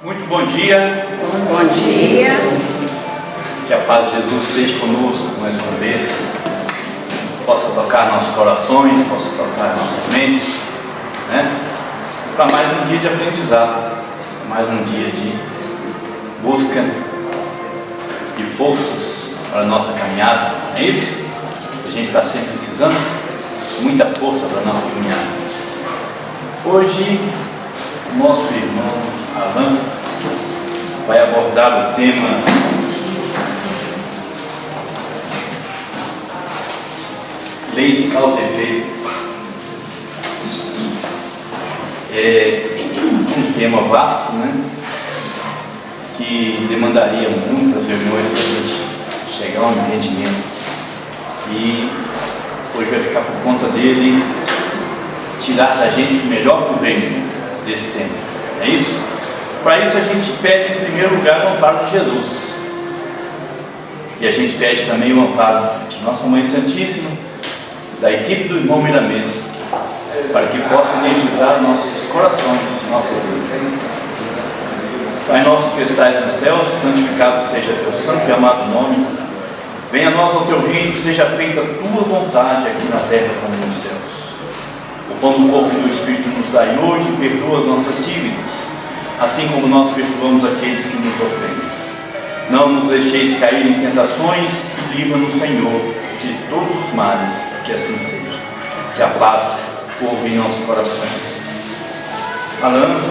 Muito bom dia. Bom dia. Que a paz de Jesus esteja conosco mais uma vez. Possa tocar nossos corações, possa tocar nossas mentes, né? Para mais um dia de aprendizado, mais um dia de busca de forças para a nossa caminhada. É isso? A gente está sempre precisando. Muita força para a nossa caminhada. Hoje, nosso irmão Alan vai abordar o tema Lei de Causa e Efeito. É um tema vasto, né? Que demandaria muitas reuniões para a gente chegar a um entendimento. E hoje vai ficar por conta dele tirar da gente o melhor proveito desse tema. É isso? Para isso a gente pede em primeiro lugar o amparo de Jesus. E a gente pede também o amparo de Nossa Mãe Santíssima, da equipe do irmão Miramês, para que possa energizar nossos corações, nossas vidas. Pai nosso que estais nos céus, santificado seja teu santo e amado nome. Venha a nós o teu reino, seja feita a tua vontade aqui na terra como nos céus. O pão do corpo e do Espírito nos dai hoje, perdoa as nossas dívidas, assim como nós perdoamos aqueles que nos ofendem. Não nos deixeis cair em tentações e livra-nos, Senhor, de todos os males, que assim seja. Que a paz povoe em nossos corações. Alan.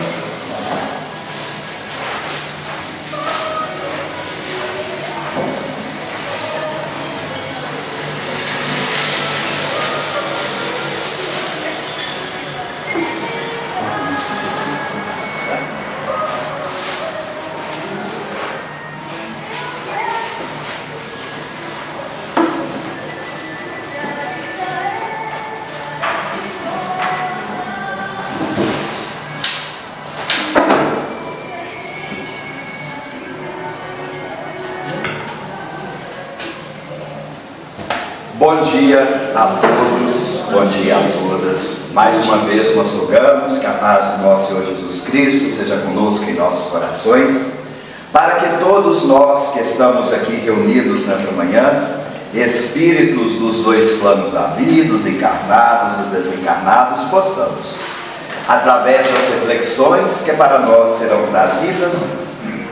Bom dia a todos, bom dia a todas. Mais uma vez nós rogamos que a paz do nosso Senhor Jesus Cristo seja conosco em nossos corações, para que todos nós que estamos aqui reunidos nesta manhã, espíritos dos dois planos da vida, os encarnados, os desencarnados, possamos, através das reflexões que para nós serão trazidas,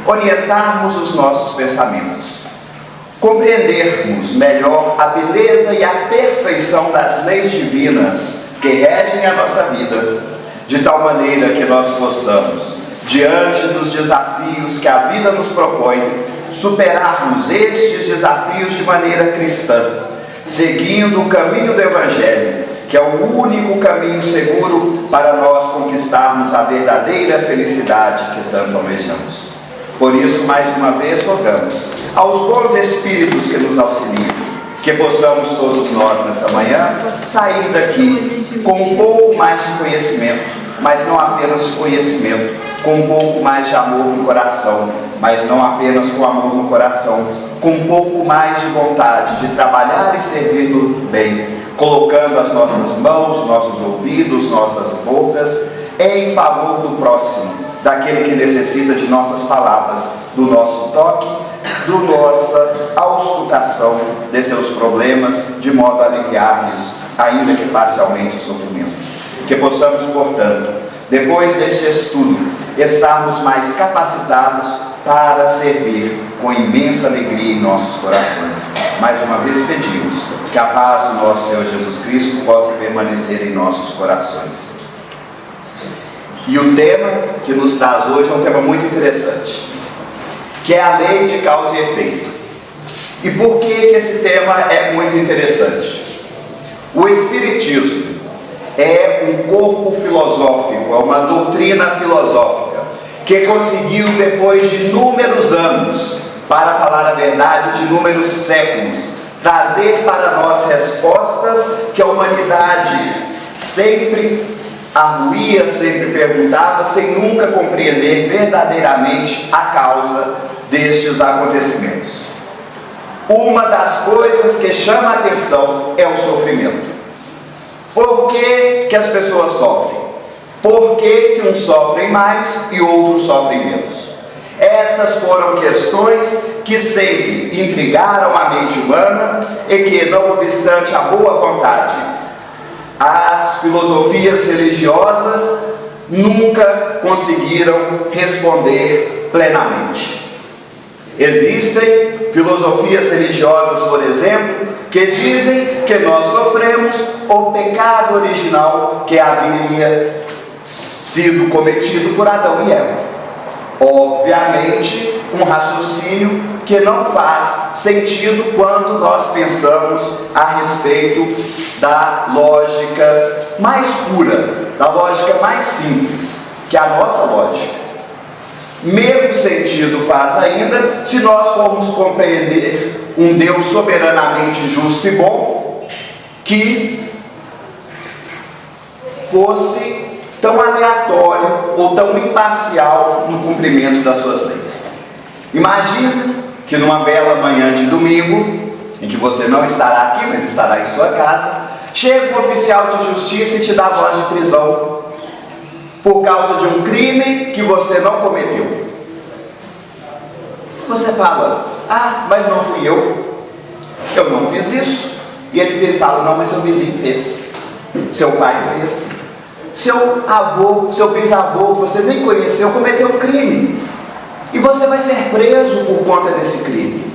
orientarmos os nossos pensamentos, compreendermos melhor a beleza e a perfeição das leis divinas que regem a nossa vida, de tal maneira que nós possamos, diante dos desafios que a vida nos propõe, superarmos estes desafios de maneira cristã, seguindo o caminho do Evangelho, que é o único caminho seguro para nós conquistarmos a verdadeira felicidade que tanto almejamos. Por isso, mais uma vez, rogamos aos bons espíritos que nos auxiliam, que possamos todos nós, nessa manhã, sair daqui com um pouco mais de conhecimento, mas não apenas de conhecimento, com um pouco mais de amor no coração, mas não apenas com amor no coração, com um pouco mais de vontade de trabalhar e servir no bem, colocando as nossas mãos, nossos ouvidos, nossas bocas em favor do próximo, daquele que necessita de nossas palavras, do nosso toque, da nossa auscultação de seus problemas, de modo a aliviar-lhes, ainda que parcialmente, o sofrimento. Que possamos, portanto, depois deste estudo, estarmos mais capacitados para servir com imensa alegria em nossos corações. Mais uma vez pedimos que a paz do nosso Senhor Jesus Cristo possa permanecer em nossos corações. E o tema que nos traz hoje é um tema muito interessante, que é a lei de causa e efeito. E por que esse tema é muito interessante? O Espiritismo é um corpo filosófico, é uma doutrina filosófica, que conseguiu, depois de inúmeros anos, para falar a verdade, de inúmeros séculos, trazer para nós respostas que a humanidade sempre arguía, sempre perguntava, sem nunca compreender verdadeiramente a causa destes acontecimentos. Uma das coisas que chama a atenção é o sofrimento. Por que as pessoas sofrem? Por que uns sofrem mais e outros sofrem menos? Essas foram questões que sempre intrigaram a mente humana e que, não obstante a boa vontade, as filosofias religiosas nunca conseguiram responder plenamente. Existem filosofias religiosas, por exemplo, que dizem que nós sofremos o pecado original que havia sido cometido por Adão e Eva. Obviamente, um raciocínio que não faz sentido quando nós pensamos a respeito da lógica mais pura, da lógica mais simples, que é a nossa lógica. Menos sentido faz ainda se nós formos compreender um Deus soberanamente justo e bom, que fosse tão aleatório ou tão imparcial no cumprimento das suas leis. Imagina que numa bela manhã de domingo, em que você não estará aqui, mas estará em sua casa, chega um oficial de justiça e te dá voz de prisão por causa de um crime que você não cometeu. Você fala: ah, mas não fui eu não fiz isso. E ele vira e fala: não, mas seu vizinho fez, seu pai fez, seu avô, seu bisavô, que você nem conheceu, cometeu um crime, e você vai ser preso por conta desse crime.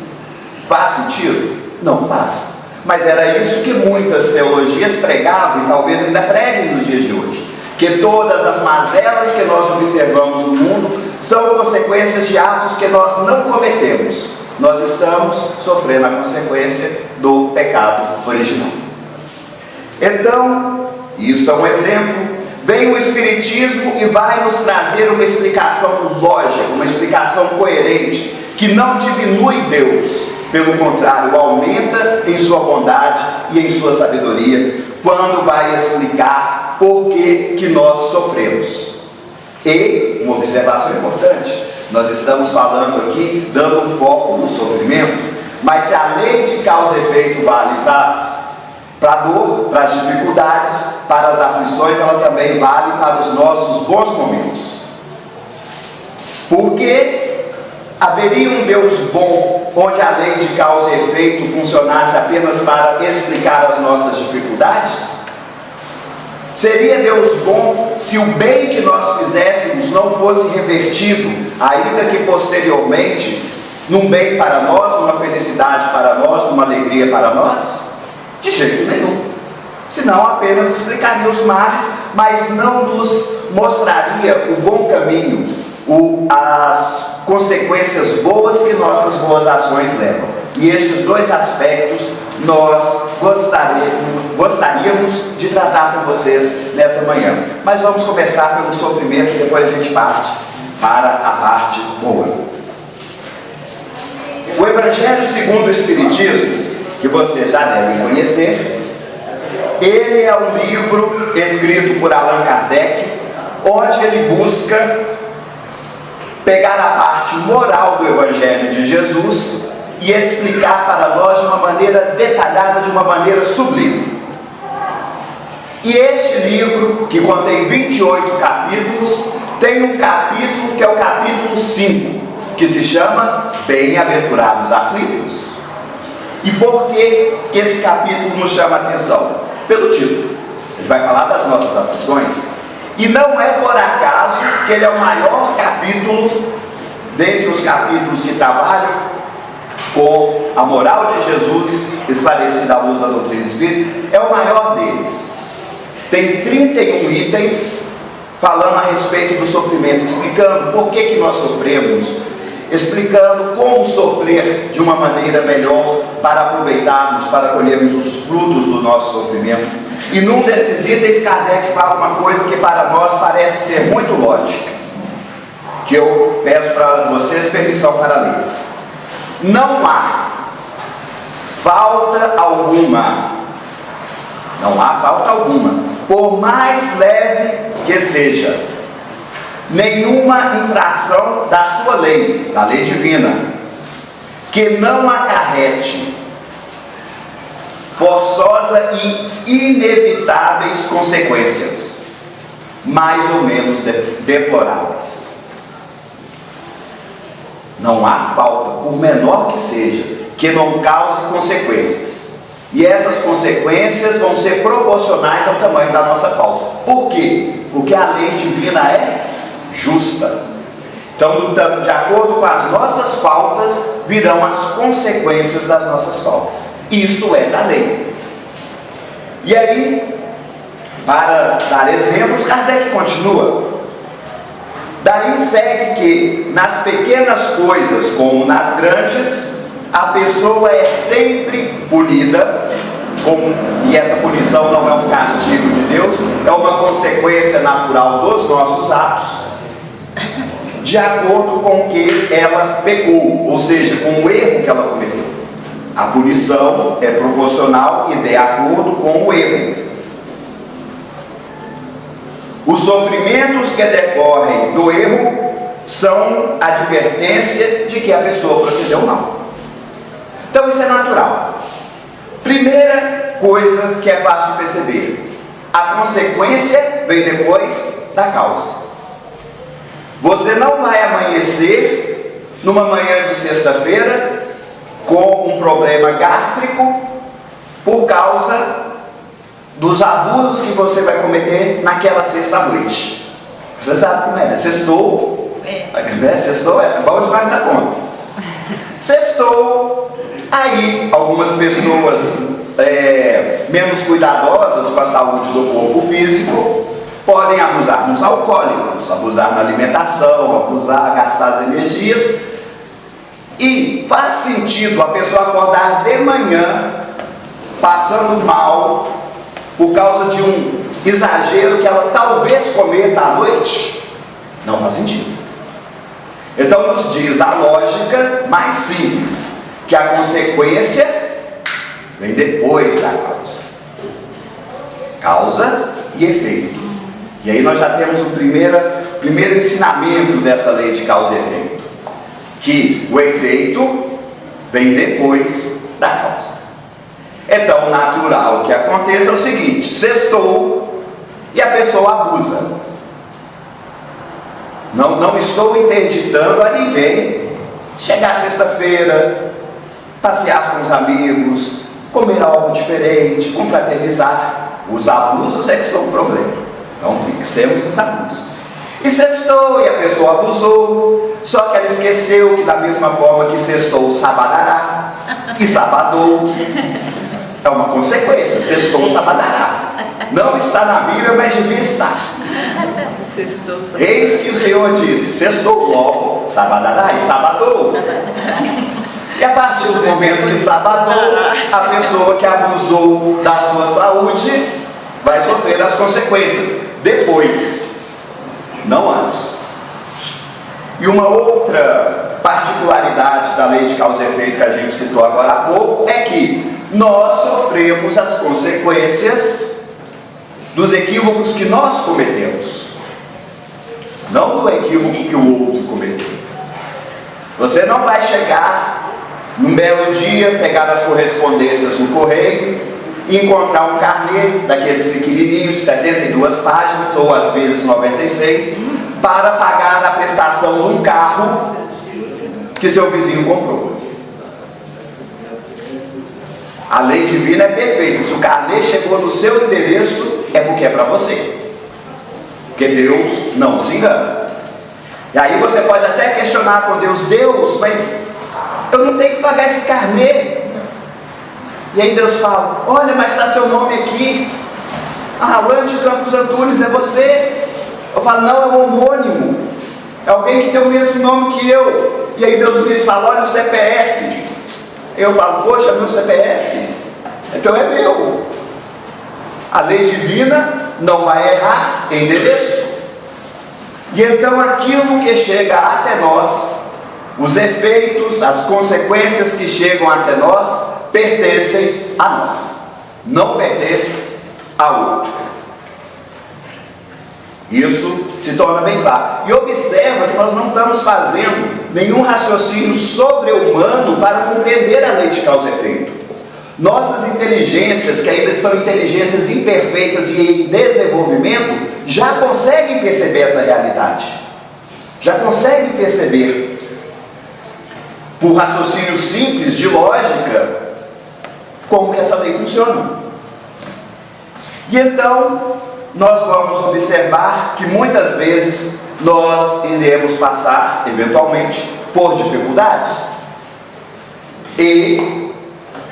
Faz sentido? Não faz. Mas era isso que muitas teologias pregavam, e talvez ainda preguem nos dias de hoje, que todas as mazelas que nós observamos no mundo são consequências de atos que nós não cometemos. Nós estamos sofrendo a consequência do pecado original. Então, isso é um exemplo. Vem o Espiritismo e vai nos trazer uma explicação lógica, uma explicação coerente, que não diminui Deus, pelo contrário, aumenta em sua bondade e em sua sabedoria, quando vai explicar por que nós sofremos. E, uma observação importante, nós estamos falando aqui, dando um foco no sofrimento, mas se a lei de causa e efeito vale para a dor, para as dificuldades, para as aflições, ela também vale para os nossos bons momentos. Porque haveria um Deus bom, onde a lei de causa e efeito funcionasse apenas para explicar as nossas dificuldades? Seria Deus bom se o bem que nós fizéssemos não fosse revertido, ainda que posteriormente, num bem para nós, numa felicidade para nós, numa alegria para nós? De jeito nenhum. Senão apenas explicaria os males, mas não nos mostraria o bom caminho, as consequências boas que nossas boas ações levam. E esses dois aspectos nós gostaríamos de tratar com vocês nessa manhã. Mas vamos começar pelo sofrimento e depois a gente parte para a parte boa. O Evangelho segundo o Espiritismo, que vocês já devem conhecer, ele é um livro escrito por Allan Kardec, onde ele busca pegar a parte moral do Evangelho de Jesus e explicar para nós de uma maneira detalhada, de uma maneira sublime. E este livro, que contém 28 capítulos, tem um capítulo que é o capítulo 5, que se chama Bem-aventurados aflitos. E por que esse capítulo nos chama a atenção? Pelo título. Ele vai falar das nossas aflições. E não é por acaso que ele é o maior capítulo, dentre os capítulos que trabalham com a moral de Jesus esclarecida à luz da doutrina espírita, é o maior deles. Tem 31 itens falando a respeito do sofrimento, explicando por que nós sofremos, explicando como sofrer de uma maneira melhor para aproveitarmos, para colhermos os frutos do nosso sofrimento. E num desses itens, Kardec fala uma coisa que para nós parece ser muito lógica, que eu peço para vocês permissão para ler. Não há falta alguma, por mais leve que seja, nenhuma infração da sua lei, da lei divina, que não acarrete forçosa e inevitáveis consequências. mais ou menos deploráveis. Não há falta, por menor que seja, que não cause consequências. E essas consequências vão ser proporcionais ao tamanho da nossa falta. Por quê? Porque a lei divina é justa. Então, de acordo com as nossas faltas, virão as consequências das nossas faltas. Isto é da lei. E aí, para dar exemplos, Kardec continua. Daí segue que, nas pequenas coisas como nas grandes, a pessoa é sempre punida, e essa punição não é um castigo de Deus, é uma consequência natural dos nossos atos, de acordo com o que ela pecou, ou seja, com o erro que ela cometeu. A punição é proporcional e de acordo com o erro. Os sofrimentos que decorrem do erro são advertência de que a pessoa procedeu mal. Então isso é natural. Primeira coisa que é fácil perceber: a consequência vem depois da causa. Você não vai amanhecer numa manhã de sexta-feira com um problema gástrico por causa dos abusos que você vai cometer naquela sexta-noite. Você sabe como é, né? Sextou, né? Sextou é bom demais da conta. Sextou, aí algumas pessoas menos cuidadosas com a saúde do corpo físico podem abusar nos alcoólicos, abusar na alimentação, gastar as energias. E faz sentido a pessoa acordar de manhã passando mal por causa de um exagero que ela talvez cometa à noite? Não faz sentido. Então nos diz a lógica mais simples, que a consequência vem depois da causa. Causa e efeito. E aí nós já temos o primeiro ensinamento dessa lei de causa e efeito, que o efeito vem depois da causa. Então, natural que aconteça é o seguinte: sextou e a pessoa abusa. Não estou interditando a ninguém chegar sexta-feira, passear com os amigos, comer algo diferente, confraternizar. Os abusos é que são o problema. Então fixemos nos abusos. E sextou e a pessoa abusou, só que ela esqueceu que da mesma forma que sextou, sabadará, e sabadou. É uma consequência, sextou, sabadará. Não está na Bíblia, mas devia estar. Eis que o Senhor disse: sextou logo, sabadará, e sabadou. E a partir do momento que sabadou, a pessoa que abusou da sua saúde vai sofrer as consequências depois, não antes. E uma outra particularidade da lei de causa e efeito que a gente citou agora há pouco é que nós sofremos as consequências dos equívocos que nós cometemos, não do equívoco que o outro cometeu. Você não vai chegar num belo dia, pegar as correspondências no correio e encontrar um carnê daqueles pequenininhos, 72 páginas, ou às vezes 96, para pagar a prestação de um carro que seu vizinho comprou. A lei divina é perfeita. Se o carnê chegou no seu endereço, é porque é para você. Porque Deus não se engana. E aí você pode até questionar com Deus: Deus, mas eu não tenho que pagar esse carnê. E aí Deus fala: olha, mas está seu nome aqui, Alain de Campos Antunes, é você. Eu falo: não, é um homônimo, é alguém que tem o mesmo nome que eu. E aí Deus me fala: olha o CPF. Eu falo: poxa, meu CPF, então é meu. A lei divina não vai errar em endereço. E então aquilo que chega até nós, os efeitos, as consequências que chegam até nós, pertencem a nós, não pertencem ao outro. Isso se torna bem claro. E observa que nós não estamos fazendo nenhum raciocínio sobre-humano para compreender a lei de causa e efeito. Nossas inteligências, que ainda são inteligências imperfeitas e em desenvolvimento, já conseguem perceber essa realidade. Já conseguem perceber, por raciocínio simples, de lógica, como que essa lei funciona. E então, nós vamos observar que muitas vezes nós iremos passar, eventualmente, por dificuldades. E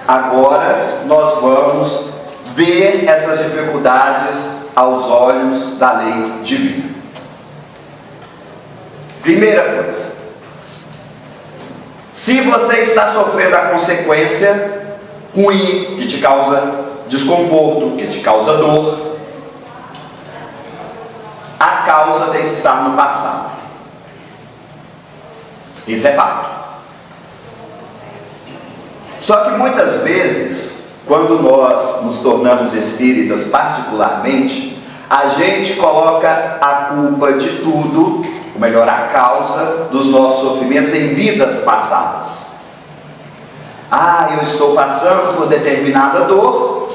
agora nós vamos ver essas dificuldades aos olhos da lei divina. Primeira coisa, se você está sofrendo a consequência ruim, que te causa desconforto, que te causa dor, a causa tem que estar no passado. Isso é fato. Só que muitas vezes, quando nós nos tornamos espíritas particularmente, a gente coloca a culpa de tudo, ou melhor, a causa dos nossos sofrimentos em vidas passadas. Eu estou passando por determinada dor,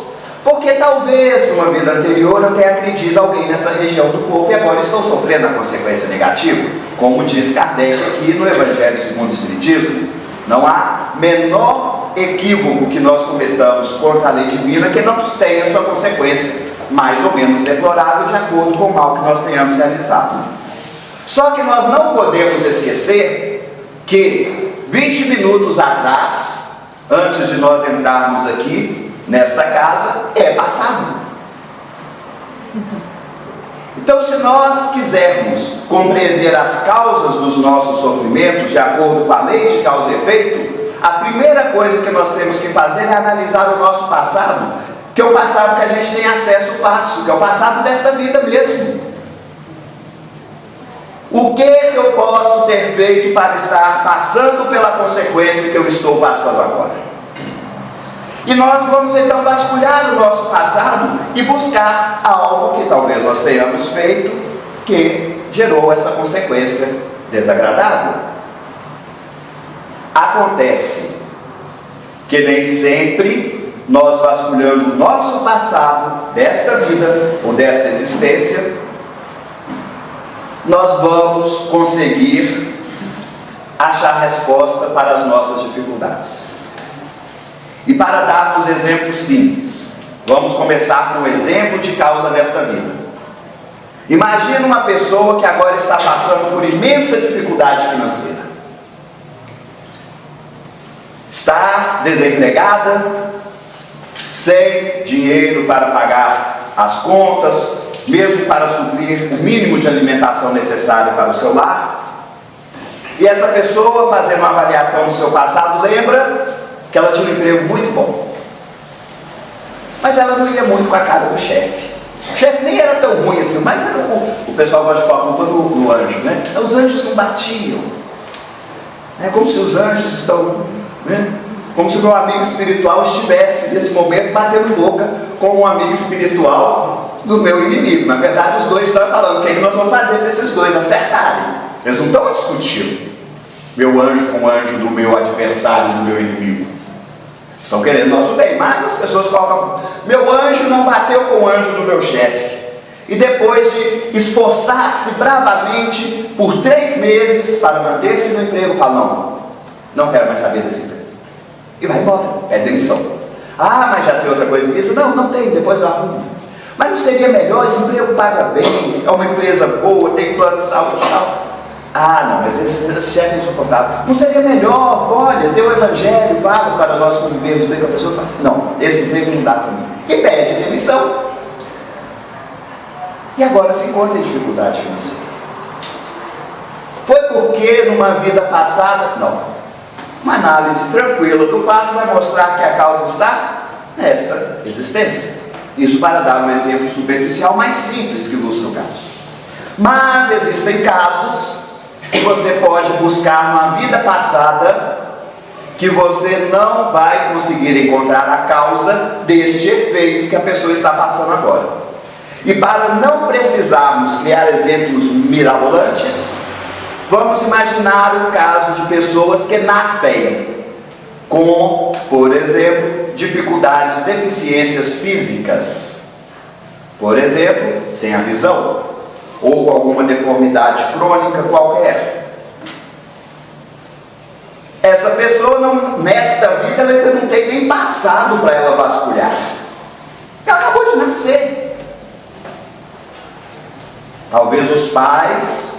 porque talvez numa vida anterior eu tenha agredido alguém nessa região do corpo e agora estou sofrendo a consequência negativa. Como diz Kardec aqui no Evangelho segundo o Espiritismo, não há menor equívoco que nós cometamos contra a lei divina que não tenha sua consequência mais ou menos deplorável de acordo com o mal que nós tenhamos realizado. Só que nós não podemos esquecer que 20 minutos atrás, antes de nós entrarmos aqui nesta casa, é passado. Então, se nós quisermos compreender as causas dos nossos sofrimentos de acordo com a lei de causa e efeito, a primeira coisa que nós temos que fazer é analisar o nosso passado, que é o passado que a gente tem acesso fácil, que é o passado desta vida mesmo. O que eu posso ter feito para estar passando pela consequência que eu estou passando agora? E nós vamos então vasculhar o nosso passado e buscar algo que talvez nós tenhamos feito que gerou essa consequência desagradável. Acontece que nem sempre nós vasculhando o nosso passado desta vida ou desta existência, nós vamos conseguir achar resposta para as nossas dificuldades. E para darmos exemplos simples, vamos começar com o exemplo de causa desta vida. Imagina uma pessoa que agora está passando por imensa dificuldade financeira. Está desempregada, sem dinheiro para pagar as contas, mesmo para suprir o mínimo de alimentação necessário para o seu lar. E essa pessoa, fazendo uma avaliação do seu passado, lembra que ela tinha um emprego muito bom, mas ela não ia muito com a cara do chefe. O chefe nem era tão ruim assim, mas era o pessoal gosta de pôr a culpa no anjo, né? Os anjos não batiam. É como se os anjos estão, né? Como se o meu amigo espiritual estivesse nesse momento batendo boca com um amigo espiritual do meu inimigo. Na verdade, os dois estão falando: o que é que nós vamos fazer para esses dois acertarem? Eles não estão discutindo meu anjo com o anjo do meu adversário, do meu inimigo. Estão querendo nosso bem, mas as pessoas colocam: meu anjo não bateu com o anjo do meu chefe. E depois de esforçar-se bravamente por 3 meses para manter-se no emprego, fala: não quero mais saber desse emprego. E vai embora, é demissão. Mas já tem outra coisa nisso? Não tem, depois eu arrumo. Mas não seria melhor? Esse emprego paga bem, é uma empresa boa, tem plano de saúde e tal. Não, mas esse chefe é insuportável. Não seria melhor, olha, tem o evangelho, fala para nós convivermos bem com a pessoa. Não, esse emprego não dá para mim. E pede demissão. E agora se encontra em dificuldade financeira. Foi porque numa vida passada? Não. Uma análise tranquila do fato vai mostrar que a causa está nesta existência. Isso para dar um exemplo superficial mais simples que ilustra o caso. Mas existem casos que você pode buscar na vida passada que você não vai conseguir encontrar a causa deste efeito que a pessoa está passando agora. E para não precisarmos criar exemplos mirabolantes, vamos imaginar o caso de pessoas que nascem com, por exemplo, dificuldades, deficiências físicas, por exemplo, sem a visão, ou alguma deformidade crônica qualquer. Essa pessoa, não, nesta vida, ela ainda não tem nem passado para ela vasculhar. Ela acabou de nascer. Talvez os pais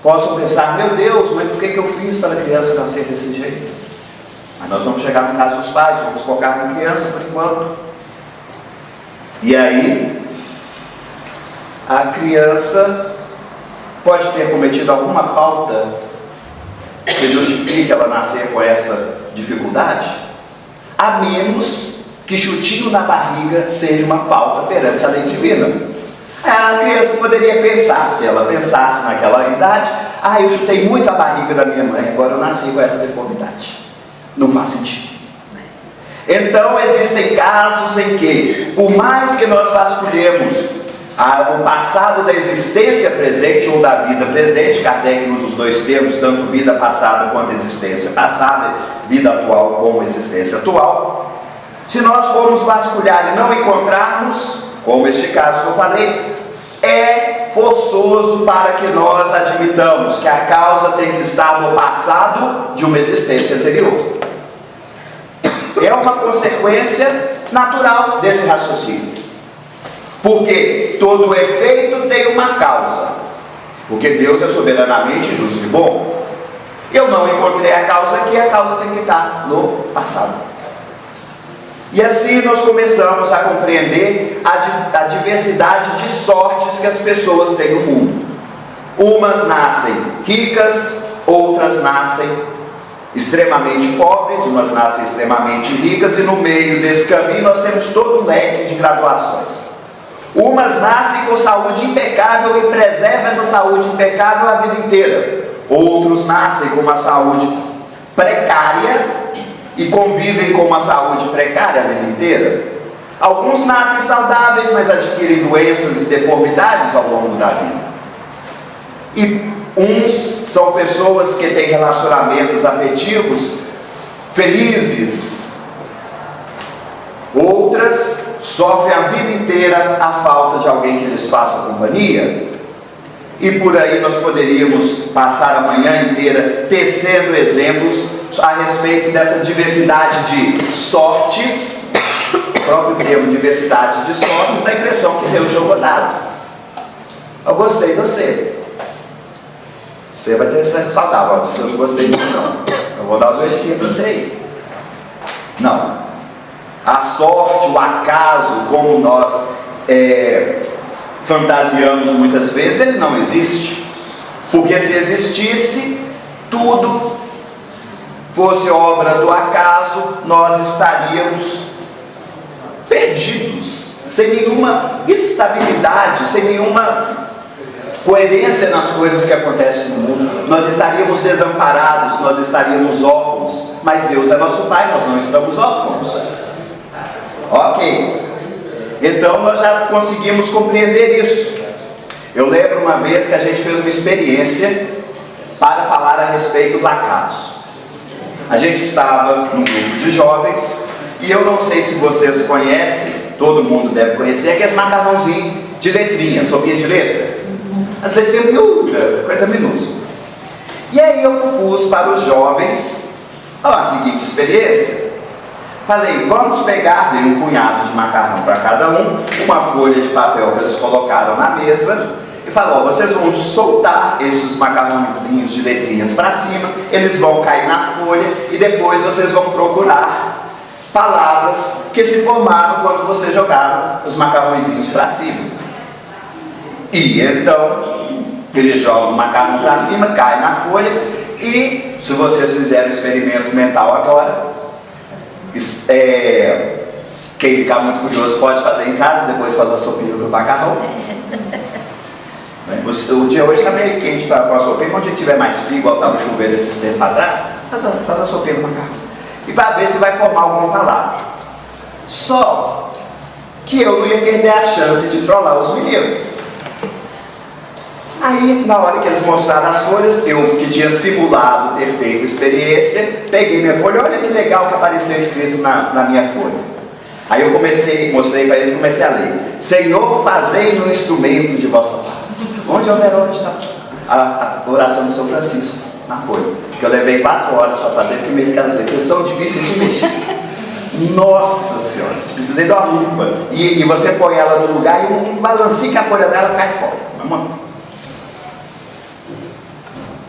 possam pensar: meu Deus, mas por que eu fiz para a criança nascer desse jeito? Mas nós vamos chegar no caso dos pais, vamos focar na criança por enquanto. E aí, a criança pode ter cometido alguma falta que justifique ela nascer com essa dificuldade, a menos que chutinho na barriga seja uma falta perante a lei divina. A criança poderia pensar, se ela pensasse naquela idade: eu chutei muito a barriga da minha mãe, agora eu nasci com essa deformidade. Não faz sentido. Então existem casos em que, por mais que nós vasculhemos o passado da existência presente ou da vida presente, Kardec usa os dois termos, tanto vida passada quanto existência passada, vida atual como existência atual. Se nós formos vasculhar e não encontrarmos, como este caso que eu falei, é forçoso para que nós admitamos que a causa tem que estar no passado de uma existência anterior. É uma consequência natural desse raciocínio. Porque todo efeito tem uma causa. Porque Deus é soberanamente justo e bom. Eu não encontrei a causa aqui, a causa tem que estar no passado. E assim nós começamos a compreender a diversidade de sortes que as pessoas têm no mundo. Umas nascem ricas, outras nascem extremamente pobres, umas nascem extremamente ricas, e no meio desse caminho nós temos todo um leque de graduações. Umas nascem com saúde impecável e preservam essa saúde impecável a vida inteira. Outros nascem com uma saúde precária e convivem com uma saúde precária a vida inteira. Alguns nascem saudáveis, mas adquirem doenças e deformidades ao longo da vida. E uns são pessoas que têm relacionamentos afetivos felizes. Outras sofrem a vida inteira a falta de alguém que lhes faça companhia. E por aí nós poderíamos passar a manhã inteira tecendo exemplos a respeito dessa diversidade de sortes. O próprio termo diversidade de sortes dá a impressão que Deus jogou dado. Eu gostei de você. Você vai ter que ser saudável. Se eu não gostei disso, não. Eu vou dar uma doencinha para você aí. Não. A sorte, o acaso, como nós fantasiamos muitas vezes, ele não existe. Porque se existisse, tudo fosse obra do acaso, nós estaríamos perdidos, sem nenhuma estabilidade, sem nenhuma coerência nas coisas que acontecem no mundo. Nós estaríamos desamparados, nós estaríamos órfãos. Mas Deus é nosso Pai, nós não estamos órfãos. Ok. Então nós já conseguimos compreender isso. Eu lembro uma vez que a gente fez uma experiência para falar a respeito do acaso. A gente estava num grupo de jovens, e eu não sei se vocês conhecem, todo mundo deve conhecer, aqueles macarrãozinhos de letrinha, sopinha de letra. As letrinhas miúdas, coisa minúscula. E aí eu propus para os jovens a seguinte experiência. Falei: vamos pegar, dei um punhado de macarrão para cada um, uma folha de papel que eles colocaram na mesa, e falou: vocês vão soltar esses macarrãozinhos de letrinhas para cima, eles vão cair na folha, e depois vocês vão procurar palavras que se formaram quando vocês jogaram os macarrõezinhos para cima. E então eles jogam o macarrão para cima, cai na folha, e se vocês fizerem um experimento mental agora, quem ficar muito curioso pode fazer em casa, depois faz a sopinha do macarrão. O dia hoje está meio quente para a sopinha. Quando a gente tiver mais frio, igual estava chovendo esses tempos atrás, faz a sopinha do macarrão. E para ver se vai formar alguma palavra. Só que eu não ia perder a chance de trollar os meninos. Aí, na hora que eles mostraram as folhas, eu que tinha simulado ter feito experiência, peguei minha folha, olha que legal que apareceu escrito na minha folha. Aí eu mostrei para eles e comecei a ler. Senhor, fazei um instrumento de vossa paz. Onde está a oração de São Francisco? Na folha. Que eu levei 4 horas para fazer, porque meio que as letras são difíceis de mexer. Nossa Senhora, precisei de uma lupa. E você põe ela no lugar e um balancinho que a folha dela cai fora. Vamos lá.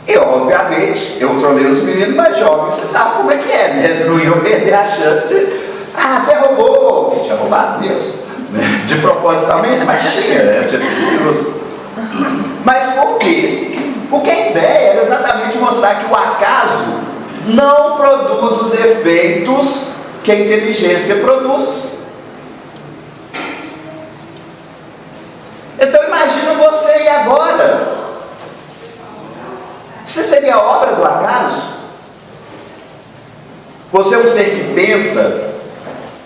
E obviamente, eu trolei os meninos mais jovens, você sabe como é que é, né? Eles não iam perder a chance de... Ah, você roubou! Que tinha roubado mesmo, né? De propositalmente, mas tinha, né? Tinha sido perigoso. Mas por quê? Porque a ideia era exatamente mostrar que o acaso não produz os efeitos que a inteligência produz. Então imagina você e agora. Isso seria obra do acaso? Você é um ser que pensa,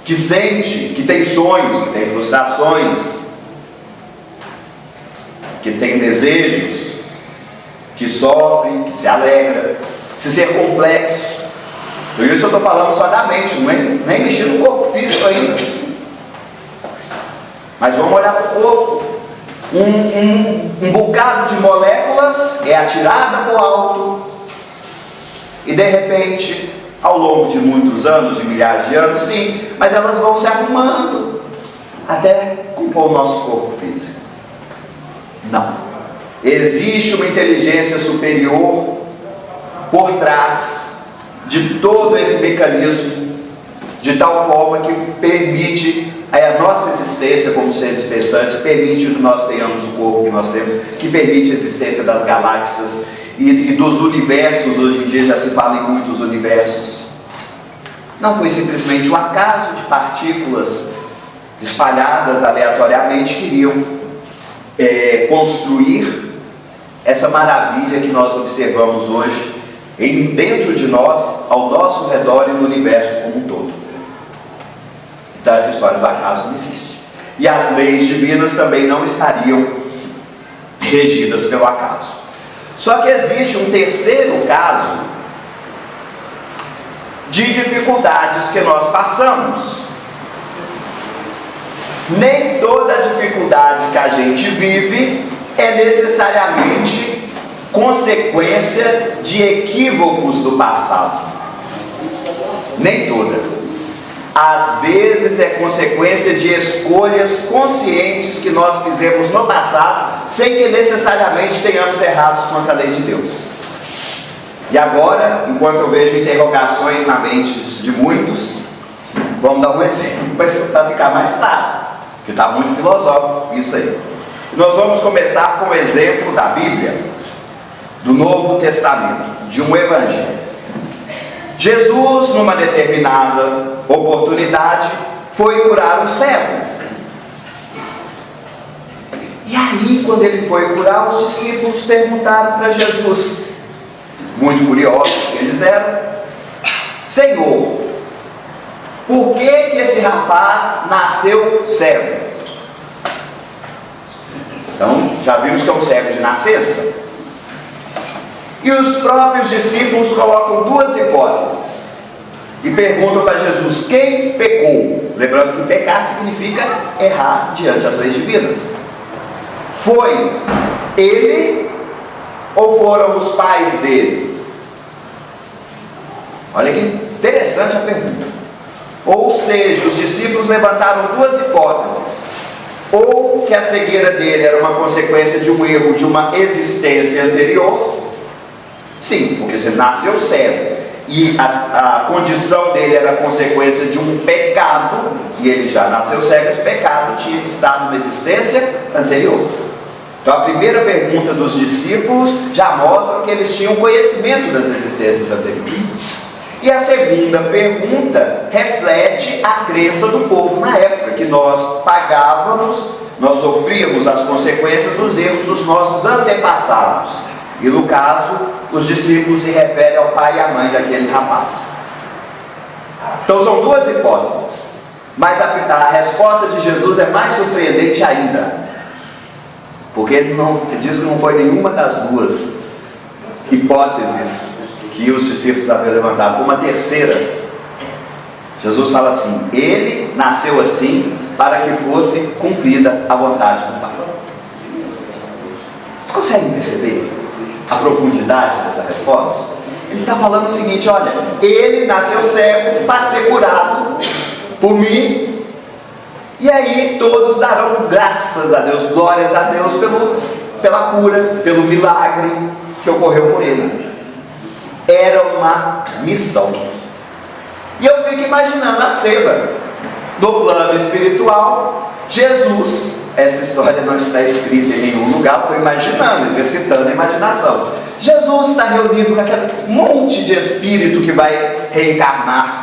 que sente, que tem sonhos, que tem frustrações, que tem desejos, que sofre, que se alegra. Esse ser complexo. Por isso eu estou falando só da mente, não é nem mexer no corpo físico ainda. Mas vamos olhar para o corpo. Um bocado de moléculas é atirada para o alto e de repente, ao longo de muitos anos, de milhares de anos, sim, mas elas vão se arrumando até compor o nosso corpo físico. Não. Existe uma inteligência superior por trás de todo esse mecanismo, de tal forma que permite a nossa existência como seres pensantes, permite que nós tenhamos o corpo que nós temos, que permite a existência das galáxias e dos universos. Hoje em dia já se fala em muitos universos. Não foi simplesmente um acaso de partículas espalhadas aleatoriamente que iriam construir essa maravilha que nós observamos hoje dentro de nós, ao nosso redor e no universo como um todo. Então essa história do acaso não existe. E as leis divinas também não estariam regidas pelo acaso. Só que existe um terceiro caso de dificuldades que nós passamos. Nem toda dificuldade que a gente vive é necessariamente consequência de equívocos do passado. Nem toda. Às vezes é consequência de escolhas conscientes que nós fizemos no passado, sem que necessariamente tenhamos errados contra a lei de Deus. E agora, enquanto eu vejo interrogações na mente de muitos, vamos dar um exemplo para ficar mais claro, porque está muito filosófico isso aí. Nós vamos começar com o exemplo da Bíblia, do Novo Testamento, de um evangelho. Jesus, numa determinada oportunidade, foi curar um cego. E aí, quando ele foi curar, os discípulos perguntaram para Jesus, muito curiosos que eles eram: Senhor, por que esse rapaz nasceu cego? Então, já vimos que é um cego de nascença. E os próprios discípulos colocam 2 hipóteses e perguntam para Jesus: quem pecou? Lembrando que pecar significa errar diante das leis divinas. Foi ele ou foram os pais dele? Olha que interessante a pergunta. Ou seja, os discípulos levantaram 2 hipóteses: ou que a cegueira dele era uma consequência de um erro de uma existência anterior. Sim, porque você nasceu cego e a condição dele era consequência de um pecado, e ele já nasceu cego, esse pecado tinha que estar numa existência anterior. Então a primeira pergunta dos discípulos já mostra que eles tinham conhecimento das existências anteriores. E a segunda pergunta reflete a crença do povo na época, que nós pagávamos, nós sofríamos as consequências dos erros dos nossos antepassados. E no caso, os discípulos se referem ao pai e à mãe daquele rapaz. Então são 2 hipóteses, mas a resposta de Jesus é mais surpreendente ainda. Porque ele diz que não foi nenhuma das duas hipóteses que os discípulos haviam levantado, foi uma terceira. Jesus fala assim: ele nasceu assim para que fosse cumprida a vontade do Pai. Vocês conseguem perceber a profundidade dessa resposta? Ele está falando o seguinte: olha, ele nasceu cego para ser curado por mim, e aí todos darão graças a Deus, glórias a Deus pela cura, pelo milagre que ocorreu com ele. Era uma missão. E eu fico imaginando a cena no plano espiritual. Jesus, essa história não está escrita em nenhum lugar, estou imaginando, exercitando a imaginação. Jesus está reunido com aquele monte de espírito que vai reencarnar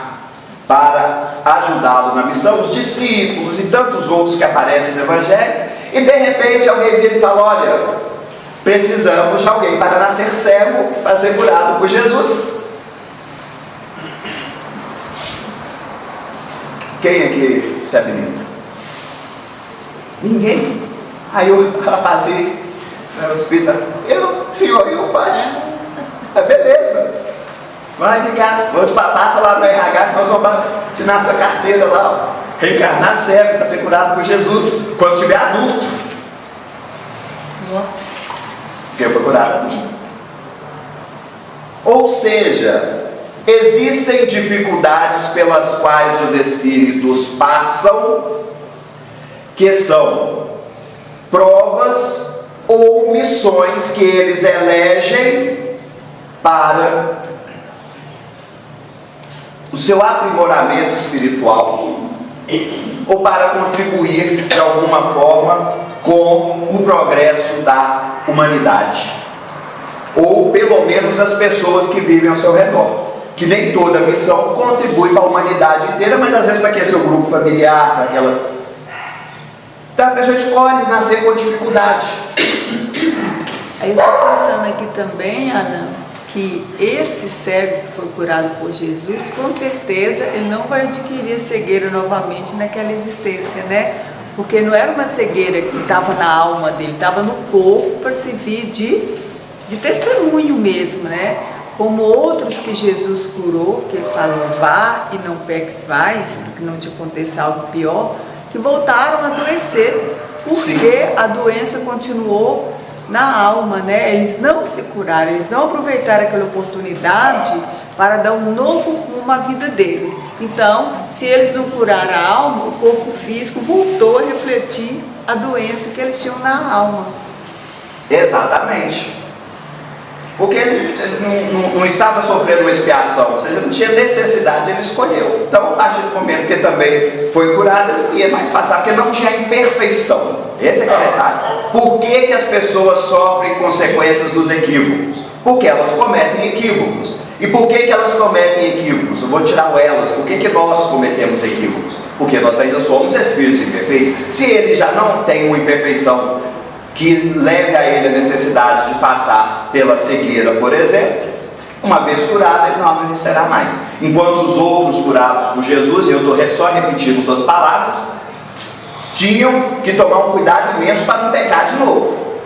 para ajudá-lo na missão, os discípulos e tantos outros que aparecem no Evangelho, e de repente alguém vira e fala: olha, precisamos de alguém para nascer cego, para ser curado por Jesus. Quem aqui se habilita? Ninguém. Aí o rapazinho, o espírito, senhor, eu baixo. Beleza. Vai ligar, passa lá no RH, nós vamos assinar essa carteira lá, ó, reencarnar cego para ser curado por Jesus, quando tiver adulto. Porque foi curado. Ou seja, existem dificuldades pelas quais os espíritos passam, que são provas ou missões que eles elegem para o seu aprimoramento espiritual, ou para contribuir de alguma forma com o progresso da humanidade, ou pelo menos das pessoas que vivem ao seu redor. Que nem toda missão contribui para a humanidade inteira, mas às vezes para aquele seu grupo familiar, para aquela... Então a pessoa escolhe nascer com dificuldade. Aí eu estou pensando aqui também, Alan, que esse cego que foi curado por Jesus, com certeza ele não vai adquirir a cegueira novamente naquela existência, né? Porque não era uma cegueira que estava na alma dele, estava no corpo para servir de testemunho mesmo, né? Como outros que Jesus curou, que ele falou: vá e não peques mais, que não te aconteça algo pior, que voltaram a adoecer, porque a doença continuou na alma, né? Eles não se curaram, eles não aproveitaram aquela oportunidade para dar um novo rumo à vida deles. Então, se eles não curaram a alma, o corpo físico voltou a refletir a doença que eles tinham na alma. Exatamente. Porque ele não estava sofrendo uma expiação, ou seja, não tinha necessidade, ele escolheu. Então, a partir do momento que ele também foi curado, ele não ia mais passar, porque não tinha imperfeição. Esse é o detalhe. Por que as pessoas sofrem consequências dos equívocos? Porque elas cometem equívocos. E por que elas cometem equívocos? Eu vou tirar o elas. Por que nós cometemos equívocos? Porque nós ainda somos espíritos imperfeitos. Se ele já não tem uma imperfeição que leve a ele a necessidade de passar pela cegueira, por exemplo, uma vez curado, ele não adoecerá mais. Enquanto os outros curados por Jesus, e eu estou só repetindo suas palavras, tinham que tomar um cuidado imenso para não pecar de novo.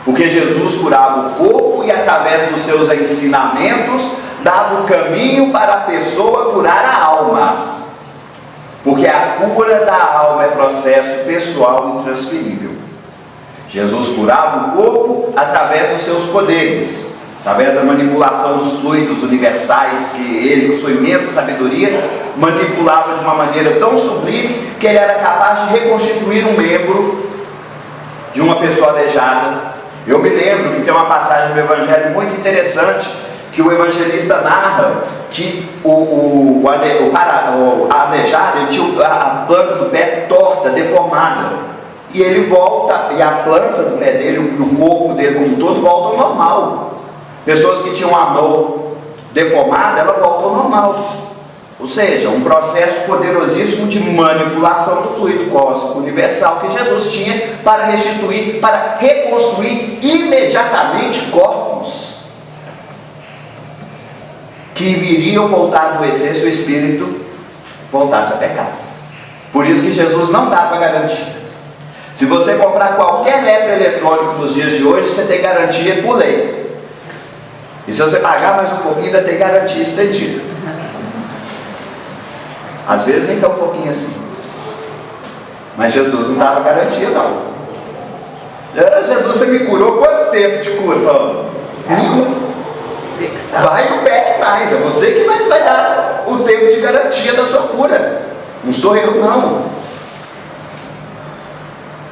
Porque Jesus curava o corpo e através dos seus ensinamentos dava o caminho para a pessoa curar a alma. Porque a cura da alma é processo pessoal e intransferível. Jesus curava o corpo através dos seus poderes, através da manipulação dos fluidos universais que ele, com sua imensa sabedoria, manipulava de uma maneira tão sublime que ele era capaz de reconstituir um membro de uma pessoa aleijada. Eu me lembro que tem uma passagem do Evangelho muito interessante, que o evangelista narra que o aleijado, ele tinha a planta do pé torta, deformada. E ele volta, e a planta do pé dele, o corpo dele como um todo, volta ao normal. Pessoas que tinham a mão deformada, ela volta ao normal. Ou seja, um processo poderosíssimo de manipulação do fluido cósmico universal que Jesus tinha para restituir, para reconstruir imediatamente corpos que viriam voltar a adoecer se o espírito voltasse a pecar. Por isso que Jesus não dava garantia. Se você comprar qualquer eletroeletrônico nos dias de hoje, você tem garantia por lei. E se você pagar mais um pouquinho, ainda tem garantia estendida. Às vezes nem tão pouquinho assim. Mas Jesus não dava garantia, não. Jesus, você me curou, quanto tempo te cura? Vai no PEC mais, é você que vai dar o tempo de garantia da sua cura. Não sou eu, não.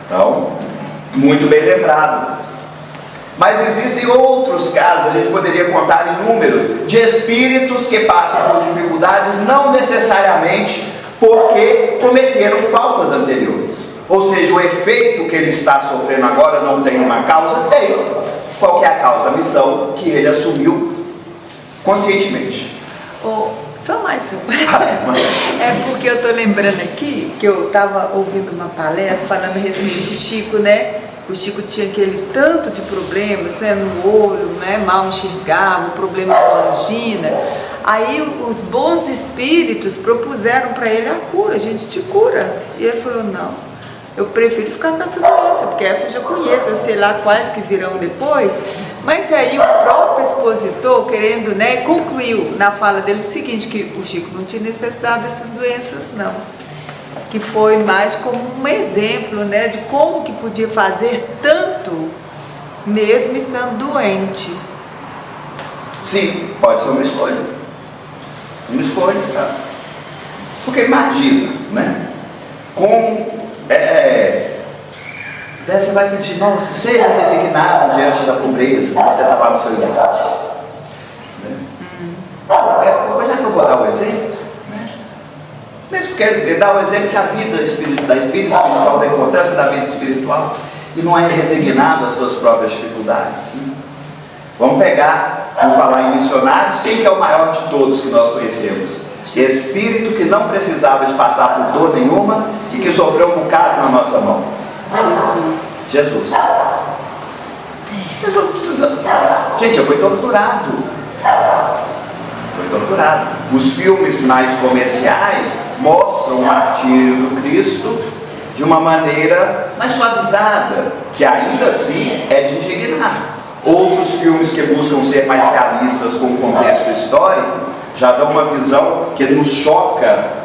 Então, muito bem lembrado. Mas existem outros casos, a gente poderia contar inúmeros, de espíritos que passam por dificuldades, não necessariamente porque cometeram faltas anteriores. Ou seja, o efeito que ele está sofrendo agora não tem uma causa? Tem. Qual que é a causa? A missão que ele assumiu conscientemente. Só mais um. É porque eu estou lembrando aqui que eu estava ouvindo uma palestra falando a respeito do Chico, né? O Chico tinha aquele tanto de problemas, né, no olho, né, mal enxergava, problema com angina. Aí os bons espíritos propuseram para ele a cura, a gente te cura. E ele falou, não, eu prefiro ficar com essa doença, porque essa eu já conheço, eu sei lá quais que virão depois. Mas aí o próprio expositor, querendo, né, concluiu na fala dele o seguinte, que o Chico não tinha necessidade dessas doenças, não. Que foi mais como um exemplo, né, de como que podia fazer tanto, mesmo estando doente. Sim, pode ser uma escolha. Uma escolha, tá? Porque imagina, né? Como você vai pedir, nossa, seja resignado diante da pobreza, você estava no seu limite. Já que eu vou dar um exemplo, né? Mesmo porque ele dá o exemplo que a vida espiritual, da importância da vida espiritual, e não é resignado às suas próprias dificuldades. Né? Vamos falar em missionários, quem que é o maior de todos que nós conhecemos? Espírito que não precisava de passar por dor nenhuma e que sofreu um bocado na nossa mão. Jesus. Gente, eu fui torturado. Os filmes mais comerciais mostram o martírio do Cristo de uma maneira mais suavizada, que ainda assim é de indignar. Outros filmes que buscam ser mais realistas com o contexto histórico já dão uma visão que nos choca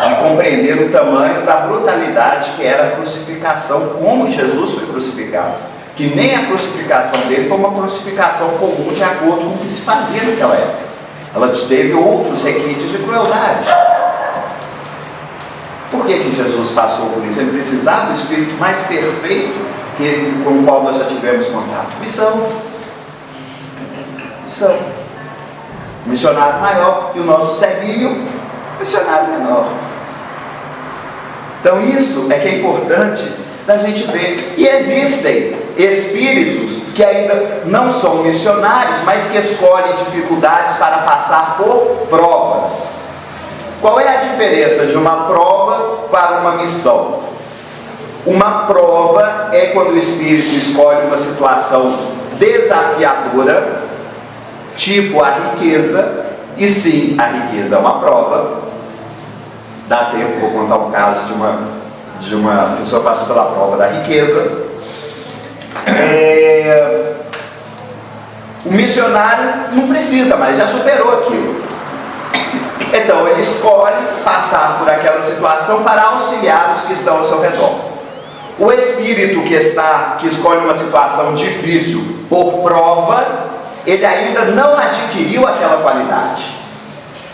de compreender o tamanho da brutalidade que era a crucificação, como Jesus foi crucificado. Que nem a crucificação dele foi uma crucificação comum de acordo com o que se fazia naquela época. Ela teve outros requintes de crueldade. Por que Jesus passou por isso? Ele precisava do Espírito mais perfeito com o qual nós já tivemos contato. Missão. Missionário maior. E o nosso ceguinho, missionário menor. Então isso é que é importante da gente ver. E existem espíritos que ainda não são missionários, mas que escolhem dificuldades para passar por provas. Qual é a diferença de uma prova para uma missão? Uma prova é quando o espírito escolhe uma situação desafiadora, tipo a riqueza, e sim, a riqueza é uma prova. Dá tempo, vou contar um caso de uma pessoa que passou pela prova da riqueza. O missionário não precisa mais, já superou aquilo. Então ele escolhe passar por aquela situação para auxiliar os que estão ao seu redor. O espírito que escolhe uma situação difícil por prova, ele ainda não adquiriu aquela qualidade,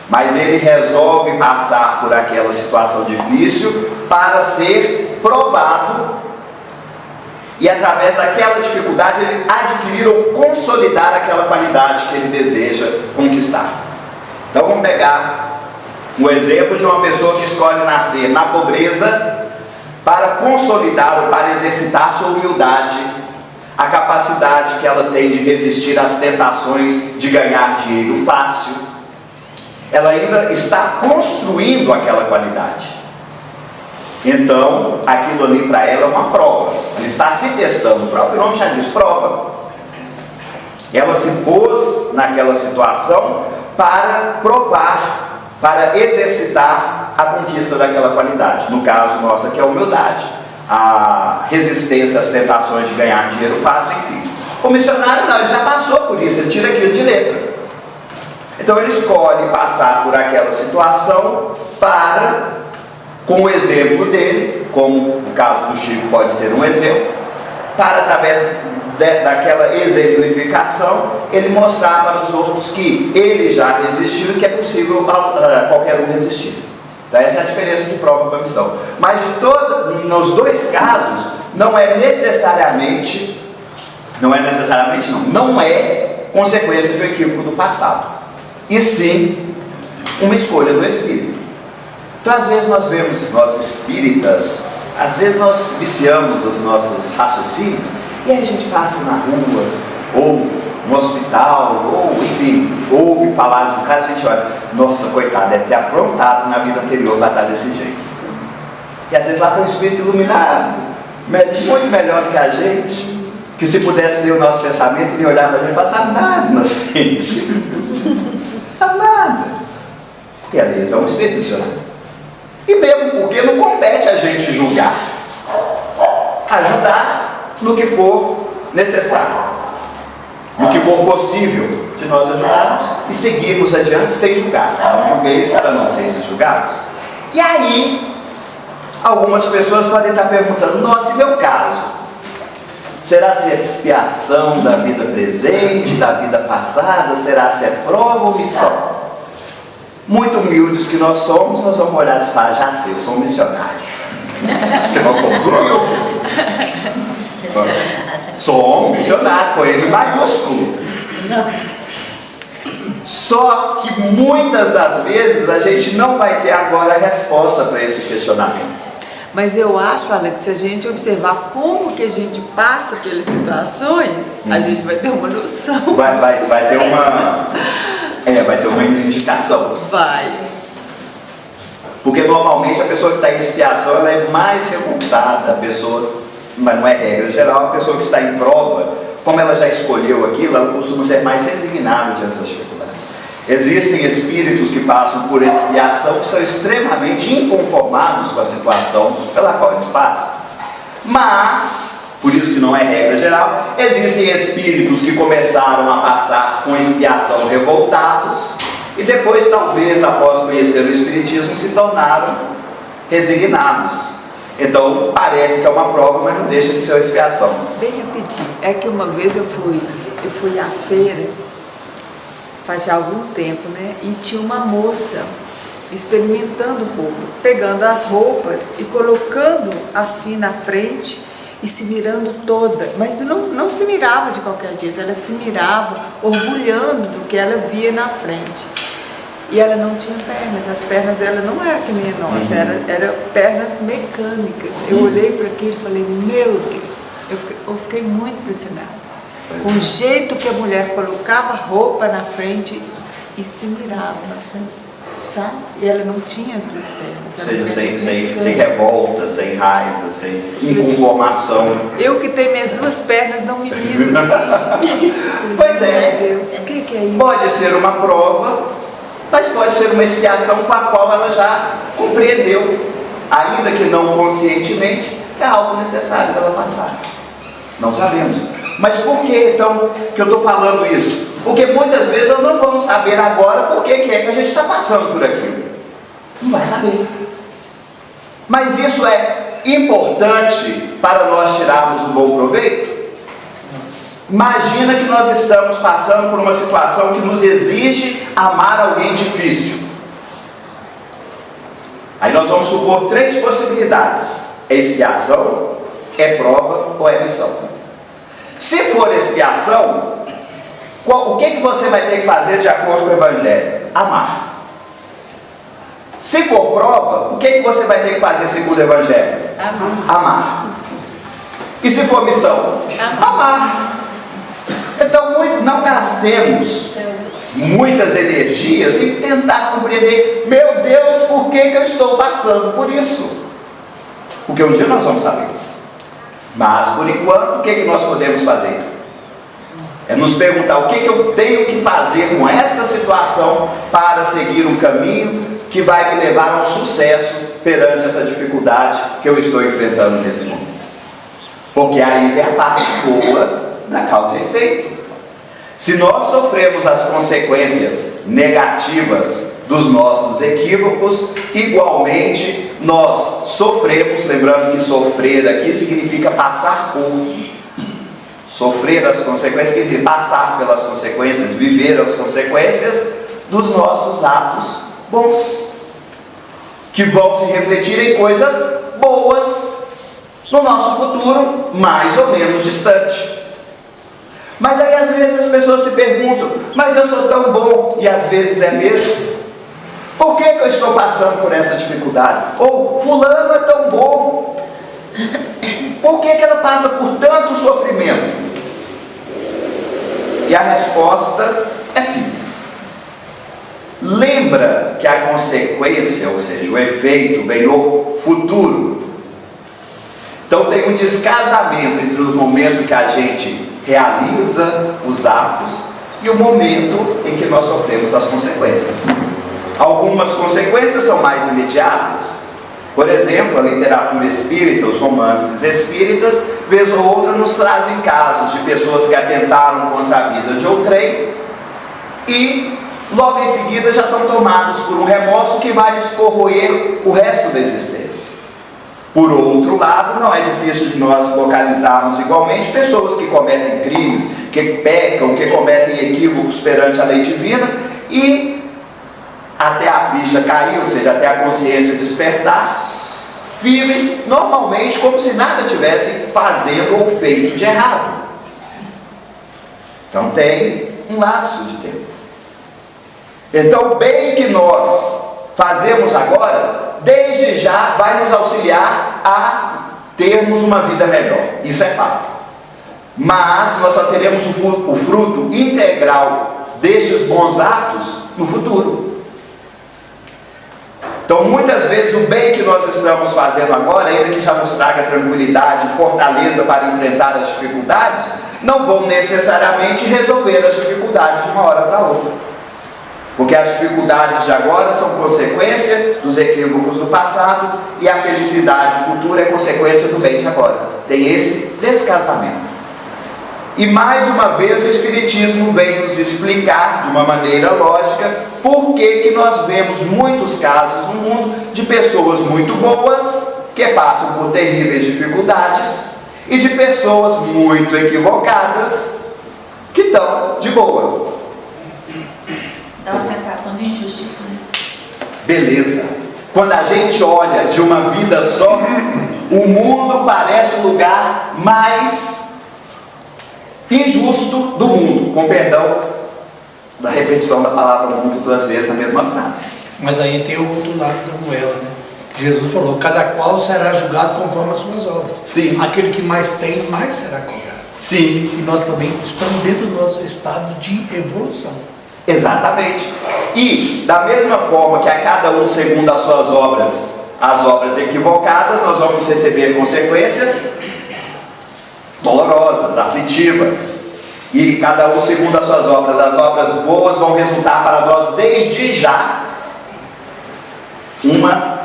mas ele resolve passar por aquela situação difícil para ser provado e através daquela dificuldade ele adquirir ou consolidar aquela qualidade que ele deseja conquistar. Então vamos pegar um exemplo de uma pessoa que escolhe nascer na pobreza para consolidar ou para exercitar sua humildade, a capacidade que ela tem de resistir às tentações de ganhar dinheiro fácil. Ela ainda está construindo aquela qualidade. Então, aquilo ali para ela é uma prova. Ela está se testando, o próprio nome já diz prova. Ela se pôs naquela situação para provar para exercitar a conquista daquela qualidade. No caso nosso aqui é a humildade, a resistência às tentações de ganhar dinheiro fácil, enfim. O missionário não, ele já passou por isso, ele tira aquilo de letra. Então ele escolhe passar por aquela situação para, com o exemplo dele, como o caso do Chico pode ser um exemplo, para através daquela exemplificação, ele mostrar para os outros que ele já resistiu e que é possível qualquer um resistir. Então essa é a diferença de prova para missão. Mas nos dois casos, não é consequência do equívoco do passado, e sim uma escolha do Espírito. Então às vezes nós vemos, nós espíritas, às vezes nós viciamos os nossos raciocínios, e aí a gente passa na rua, ou no hospital, ou enfim, ouve falar de um caso, a gente olha, nossa, coitado, deve ter aprontado na vida anterior para estar desse jeito. E às vezes lá tem um espírito iluminado, muito melhor do que a gente, que se pudesse ler o nosso pensamento, ele olhar para a gente e falar, sabe nada, inocente. Sabe nada. E ali é um espírito missionário. E mesmo porque não compete a gente julgar, ajudar no que for necessário, no que for possível de nós ajudarmos e seguirmos adiante sem julgar. Não julgueis para não serem julgados. E aí, algumas pessoas podem estar perguntando, nossa, e meu caso? Será se é expiação da vida presente, da vida passada? Será se é prova ou missão? Muito humildes que nós somos, nós vamos olhar e falar, já sei, eu sou um missionário. Porque nós somos humildes. Sou um missionário, com ele maiúsculo. Só que muitas das vezes a gente não vai ter agora a resposta para esse questionamento. Mas eu acho, Alan, que se a gente observar como que a gente passa pelas situações, a gente vai ter uma noção. Vai ter uma indicação. Vai. Porque normalmente a pessoa que está em expiação, ela é mais revoltada, a pessoa, mas não é regra geral, a pessoa que está em prova, como ela já escolheu aquilo, ela costuma ser mais resignada diante das dificuldades. Existem espíritos que passam por expiação que são extremamente inconformados com a situação pela qual eles passam. Mas, por isso que não é regra geral, existem espíritos que começaram a passar com expiação revoltados e depois, talvez, após conhecer o Espiritismo, se tornaram resignados. Então, parece que é uma prova, mas não deixa de ser uma expiação. Bem rapidinho, é que uma vez eu fui à feira, faz já algum tempo, né? E tinha uma moça experimentando um pouco, pegando as roupas e colocando assim na frente e se mirando toda, mas não se mirava de qualquer jeito, ela se mirava orgulhando do que ela via na frente. E ela não tinha pernas, as pernas dela não eram que nem a nossa, eram pernas mecânicas. Eu olhei para aquilo e falei, meu Deus, eu fiquei muito impressionada. Com o jeito que a mulher colocava a roupa na frente e se mirava, assim, sabe? E ela não tinha as duas pernas. Ou seja, sem revolta, sem raiva, sem inconformação. Eu que tenho minhas duas pernas não me miro assim. Pois é. Meu Deus, o que é isso? Pode ser uma prova, mas pode ser uma expiação com a qual ela já compreendeu, ainda que não conscientemente, é algo necessário dela passar. Não sabemos. Mas por que então que eu estou falando isso? Porque muitas vezes nós não vamos saber agora por que é que a gente está passando por aquilo. Não vai saber. Mas isso é importante para nós tirarmos um bom proveito? Imagina que nós estamos passando por uma situação que nos exige amar alguém difícil. Aí nós vamos supor 3 possibilidades. É expiação, é prova ou é missão. Se for expiação, o que você vai ter que fazer de acordo com o Evangelho? Amar. Se for prova, o que você vai ter que fazer segundo o Evangelho? Amar. E se for missão? Amar. Então não gastemos muitas energias em tentar compreender, meu Deus, por que eu estou passando por isso? Porque um dia nós vamos saber. Mas, por enquanto, o que nós podemos fazer? É nos perguntar o que eu tenho que fazer com esta situação para seguir um caminho que vai me levar ao sucesso perante essa dificuldade que eu estou enfrentando nesse momento. Porque aí vem a parte boa da causa e efeito. Se nós sofremos as consequências negativas dos nossos equívocos, igualmente nós sofremos, lembrando que sofrer aqui significa passar por. Sofrer as consequências significa passar pelas consequências, viver as consequências dos nossos atos bons, que vão se refletir em coisas boas no nosso futuro, mais ou menos distante. Mas aí às vezes as pessoas se perguntam: mas eu sou tão bom, e às vezes é mesmo. Por que eu estou passando por essa dificuldade? Ou fulano é tão bom, por que ela passa por tanto sofrimento? E a resposta é simples. Lembra que a consequência, ou seja, o efeito, vem no futuro. Então tem um descasamento entre o momento que a gente realiza os atos e o momento em que nós sofremos as consequências. Algumas consequências são mais imediatas. Por exemplo, a literatura espírita, os romances espíritas, vez ou outra nos trazem casos de pessoas que atentaram contra a vida de outrem e logo em seguida já são tomados por um remorso que vai lhes corroer o resto da existência. Por outro lado, não é difícil de nós localizarmos igualmente pessoas que cometem crimes, que pecam, que cometem equívocos perante a lei divina e até a ficha cair, ou seja, até a consciência despertar, vivem normalmente como se nada tivessem fazendo ou feito de errado. Então tem um lapso de tempo. Então o bem que nós fazemos agora, desde já vai nos auxiliar a termos uma vida melhor. Isso é fato. Mas nós só teremos o fruto integral destes bons atos no futuro. Então muitas vezes o bem que nós estamos fazendo agora, ainda que já nos traga tranquilidade, fortaleza para enfrentar as dificuldades, não vão necessariamente resolver as dificuldades de uma hora para outra. Porque as dificuldades de agora são consequência dos equívocos do passado e a felicidade futura é consequência do bem de agora. Tem esse descasamento. E mais uma vez o Espiritismo vem nos explicar de uma maneira lógica por que nós vemos muitos casos no mundo de pessoas muito boas que passam por terríveis dificuldades e de pessoas muito equivocadas que estão de boa. Dá uma sensação de injustiça, né? Beleza. Quando a gente olha de uma vida só, o mundo parece o lugar mais injusto do mundo, com perdão da repetição da palavra mundo duas vezes na mesma frase. Mas aí tem o outro lado da moeda, né? Jesus falou: cada qual será julgado conforme as suas obras. Sim. Aquele que mais tem, mais será cobrado. Sim. E nós também estamos dentro do nosso estado de evolução. Exatamente. E da mesma forma que a cada um segundo as suas obras, as obras equivocadas, nós vamos receber consequências dolorosas, aflitivas. E cada um segundo as suas obras, as obras boas vão resultar para nós desde já uma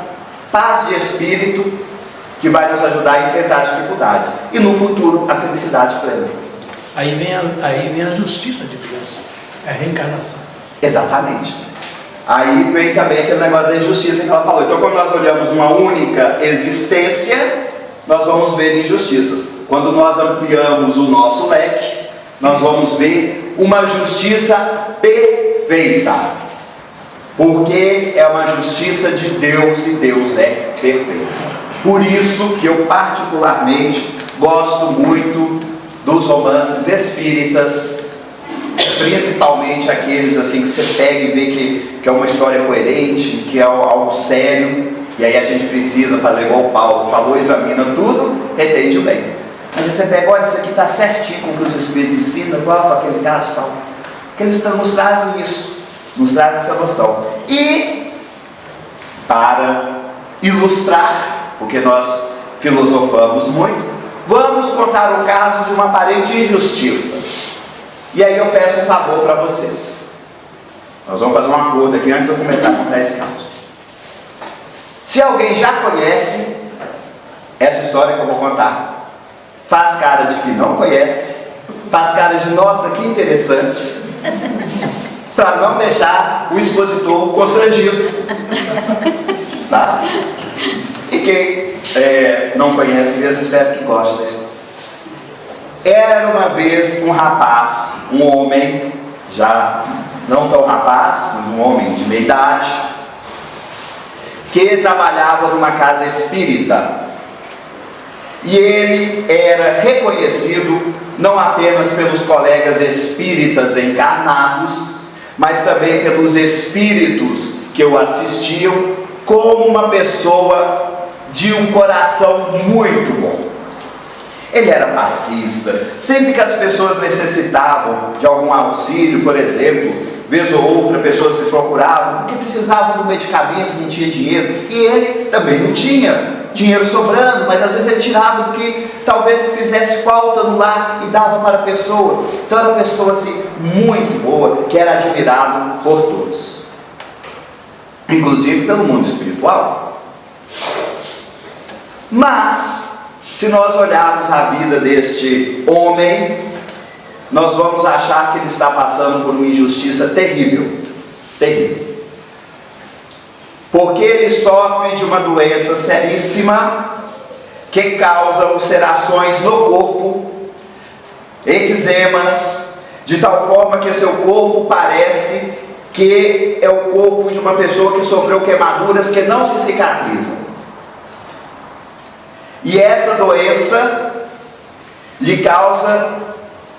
paz de espírito que vai nos ajudar a enfrentar as dificuldades e no futuro a felicidade plena. Aí vem a justiça de Deus, é a reencarnação. Exatamente. Aí vem também aquele negócio da injustiça que ela falou. Então quando nós olhamos uma única existência, nós vamos ver injustiças. Quando nós ampliamos o nosso leque, nós vamos ver uma justiça perfeita. Porque é uma justiça de Deus e Deus é perfeito. Por isso que eu particularmente gosto muito dos romances espíritas, principalmente aqueles assim que você pega e vê que é uma história coerente, que é algo sério, e aí a gente precisa fazer igual o Paulo falou, examina tudo, entende bem. Mas você pega, olha, isso aqui está certinho com o que os Espíritos ensinam, igual para aquele caso e tal. Porque eles nos trazem isso, nos trazem essa noção. E, para ilustrar, porque nós filosofamos muito, vamos contar o caso de uma aparente injustiça. E aí eu peço um favor para vocês. Nós vamos fazer um acordo aqui antes de eu começar a contar esse caso. Se alguém já conhece essa história que eu vou contar, faz cara de que não conhece, faz cara de nossa, que interessante, para não deixar o expositor constrangido. Tá? E quem não conhece mesmo, espero que goste da história. Era uma vez um rapaz, um homem, já não tão rapaz, mas um homem de meia idade, que trabalhava numa casa espírita. E ele era reconhecido não apenas pelos colegas espíritas encarnados, mas também pelos espíritos que o assistiam, como uma pessoa de um coração muito bom. Ele era passista. Sempre que as pessoas necessitavam de algum auxílio, por exemplo, vez ou outra, pessoas que procuravam porque precisavam do medicamento, não tinha dinheiro, e ele também não tinha dinheiro sobrando, mas às vezes ele tirava do que talvez não fizesse falta no lar e dava para a pessoa. Então era uma pessoa assim, muito boa, que era admirado por todos, inclusive pelo mundo espiritual. Mas se nós olharmos a vida deste homem, nós vamos achar que ele está passando por uma injustiça terrível, terrível. Porque ele sofre de uma doença seríssima que causa ulcerações no corpo, eczemas, de tal forma que seu corpo parece que é o corpo de uma pessoa que sofreu queimaduras que não se cicatrizam. E essa doença lhe causa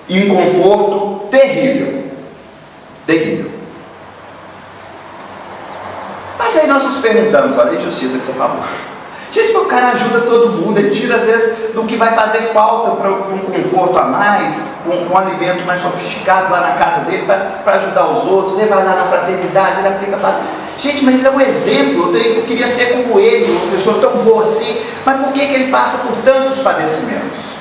inconforto terrível, terrível. Mas aí nós nos perguntamos, olha a injustiça que você falou. Gente, o cara ajuda todo mundo, ele tira às vezes do que vai fazer falta para um conforto a mais, um alimento mais sofisticado lá na casa dele, para ajudar os outros. Ele vai lá na fraternidade, ele aplica paz. Gente, mas ele é um exemplo, eu queria ser como ele, uma pessoa tão boa assim, mas por que ele passa por tantos padecimentos?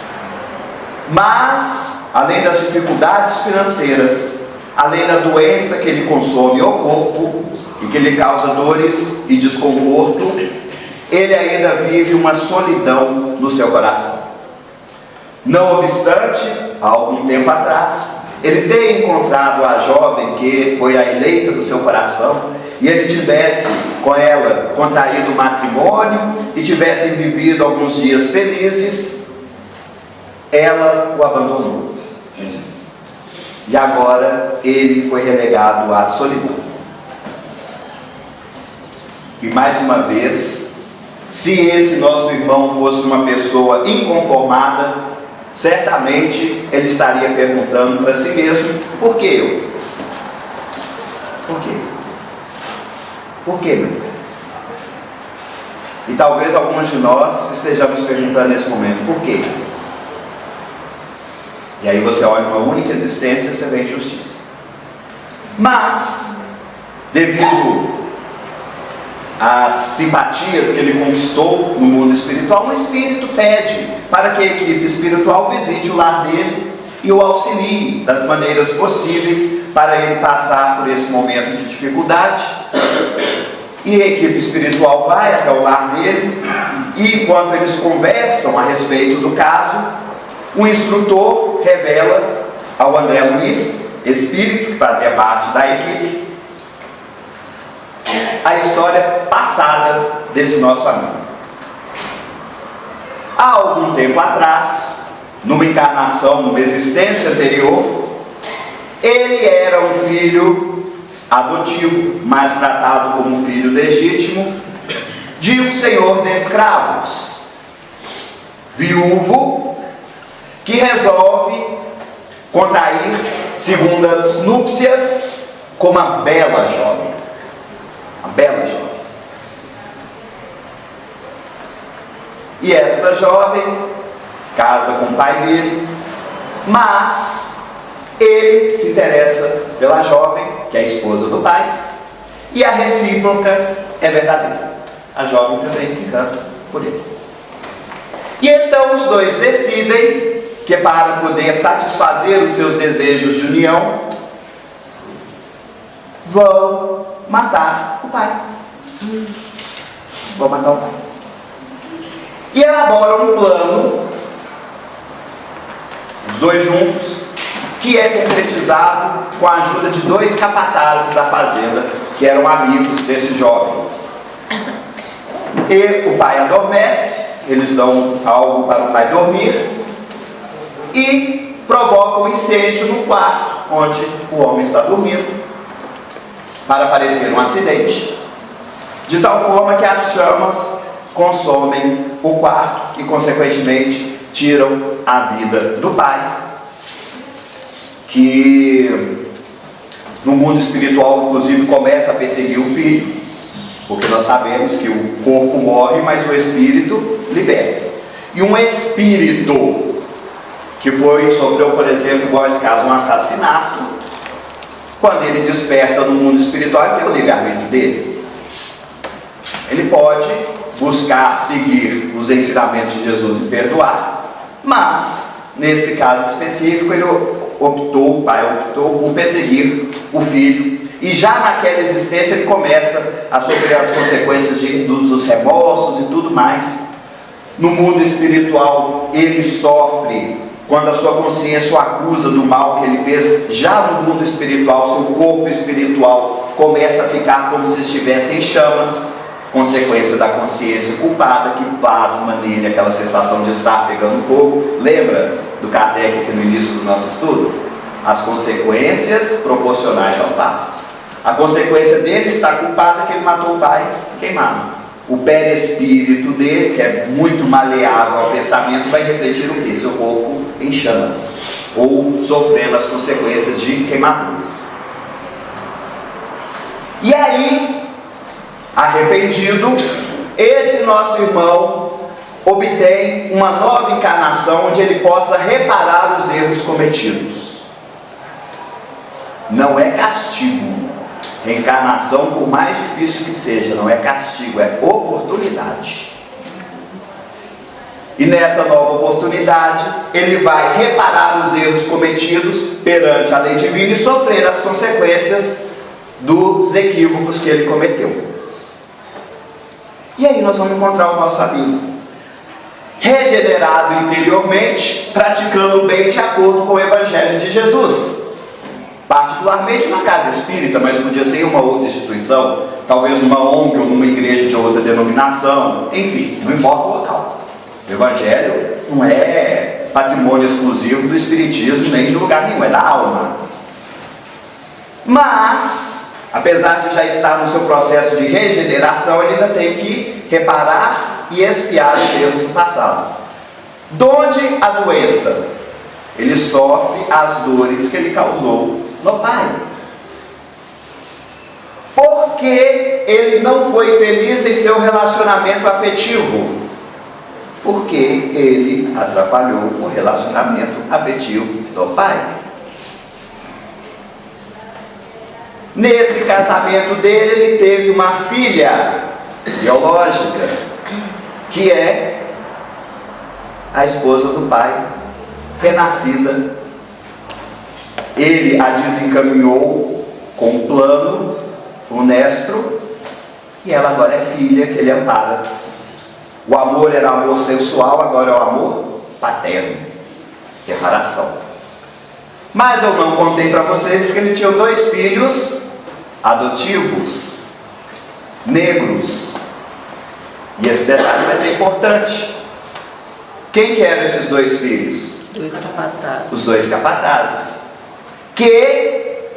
Mas, além das dificuldades financeiras, além da doença que ele consome o corpo e que lhe causa dores e desconforto, ele ainda vive uma solidão no seu coração. Não obstante, há algum tempo atrás, ele tem encontrado a jovem que foi a eleita do seu coração, e ele tivesse com ela contraído o matrimônio e tivessem vivido alguns dias felizes, ela o abandonou. E agora ele foi relegado à solidão. E mais uma vez, se esse nosso irmão fosse uma pessoa inconformada, certamente ele estaria perguntando para si mesmo: por que eu? Por quê? Por quê, meu Deus? E talvez alguns de nós estejamos perguntando nesse momento: por quê? E aí você olha uma única existência e você vê injustiça. Mas, devido às simpatias que ele conquistou no mundo espiritual, um espírito pede para que a equipe espiritual visite o lar dele e o auxilie das maneiras possíveis para ele passar por esse momento de dificuldade. E a equipe espiritual vai até o lar dele, e enquanto eles conversam a respeito do caso, o instrutor revela ao André Luiz, espírito que fazia parte da equipe, a história passada desse nosso amigo. Há algum tempo atrás, numa encarnação, numa existência anterior, ele era um filho adotivo, mas tratado como filho legítimo, de um senhor de escravos, viúvo, que resolve contrair segundas núpcias com uma bela jovem. Uma bela jovem. E esta jovem casa com o pai dele, mas ele se interessa pela jovem, que é a esposa do pai, e a recíproca é verdadeira. A jovem também se encanta por ele. E então os dois decidem que para poder satisfazer os seus desejos de união, vão matar o pai. Vão matar o pai. E elaboram um plano, os dois juntos, que é concretizado com a ajuda de dois capatazes da fazenda, que eram amigos desse jovem. E o pai adormece, eles dão algo para o pai dormir, e provocam um incêndio no quarto onde o homem está dormindo, para parecer um acidente, de tal forma que as chamas consomem o quarto e, consequentemente, tiram a vida do pai, que no mundo espiritual, inclusive, começa a perseguir o filho, porque nós sabemos que o corpo morre, mas o espírito liberta. E um espírito que sofreu, por exemplo, igual esse caso, um assassinato, quando ele desperta no mundo espiritual, ele tem o livre-arbítrio dele. Ele pode buscar seguir os ensinamentos de Jesus e perdoar, mas, nesse caso específico, o pai optou por perseguir o filho, e já naquela existência ele começa a sofrer as consequências dos remorsos e tudo mais. No mundo espiritual, ele sofre quando a sua consciência o acusa do mal que ele fez. Já no mundo espiritual, seu corpo espiritual começa a ficar como se estivesse em chamas, consequência da consciência culpada que plasma nele aquela sensação de estar pegando fogo. Lembra do Kardec aqui no início do nosso estudo? As consequências proporcionais ao fato. A consequência dele estar culpado é que ele matou o pai queimado. O perispírito dele, que é muito maleável ao pensamento, vai refletir o quê? Seu corpo em chamas, ou sofrendo as consequências de queimaduras. E aí, arrependido, esse nosso irmão obtém uma nova encarnação onde ele possa reparar os erros cometidos. Não é castigo. Reencarnação, por mais difícil que seja, não é castigo, é oportunidade. E nessa nova oportunidade, ele vai reparar os erros cometidos perante a lei divina e sofrer as consequências dos equívocos que ele cometeu. E aí nós vamos encontrar o nosso amigo regenerado interiormente, praticando o bem de acordo com o Evangelho de Jesus. Particularmente na casa espírita, mas podia ser em uma outra instituição, talvez numa ONG ou numa igreja de outra denominação, enfim, não importa o local. O Evangelho não é patrimônio exclusivo do espiritismo, nem de lugar nenhum, é da alma. Mas, apesar de já estar no seu processo de regeneração, ele ainda tem que reparar e expiar os erros do passado. Donde a doença? Ele sofre as dores que ele causou no pai. Porque ele não foi feliz em seu relacionamento afetivo. Porque ele atrapalhou o relacionamento afetivo do pai. Nesse casamento dele, ele teve uma filha biológica, que é a esposa do pai, renascida. Ele a desencaminhou com um plano funesto, e ela agora é filha que ele ampara. O amor era amor sensual, agora é o amor paterno, reparação. Mas eu não contei para vocês que ele tinha dois filhos adotivos, negros. E esse detalhe vai ser importante. Quem que eram esses dois filhos? Dois capatazes. Os dois capatazes, que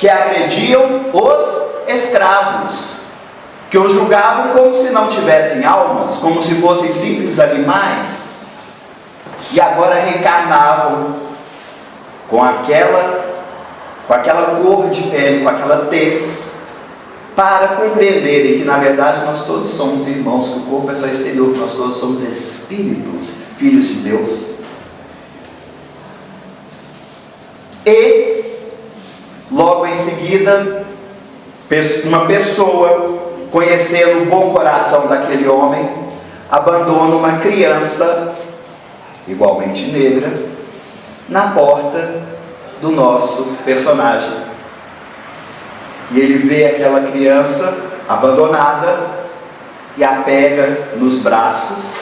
agrediam os escravos, que os julgavam como se não tivessem almas, como se fossem simples animais, e agora reencarnavam com aquela cor de pele, com aquela tez, para compreenderem que na verdade nós todos somos irmãos, que o corpo é só exterior, que nós todos somos espíritos, filhos de Deus. E logo em seguida, uma pessoa, conhecendo o bom coração daquele homem, abandona uma criança igualmente negra, na porta do nosso personagem. E ele vê aquela criança abandonada e a pega nos braços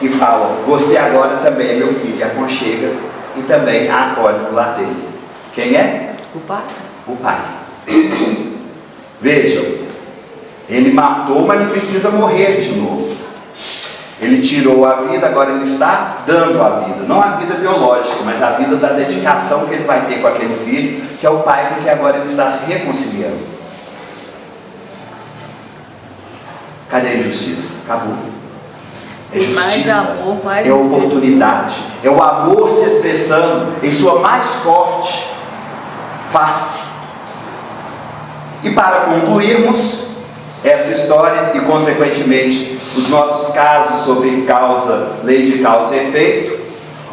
e fala: você agora também é meu filho. E aconchega e também a acolhe no lar dele. Quem é? O pai? O pai. Vejam, ele matou, mas não precisa morrer de novo. Ele tirou a vida, agora ele está dando a vida. Não a vida biológica, mas a vida da dedicação que ele vai ter com aquele filho, que é o pai, porque agora ele está se reconciliando. Cadê a injustiça? Acabou. É justiça, mais amor, mais é oportunidade, é o amor se expressando em sua mais forte face. E para concluirmos essa história e consequentemente os nossos casos sobre lei de causa e efeito,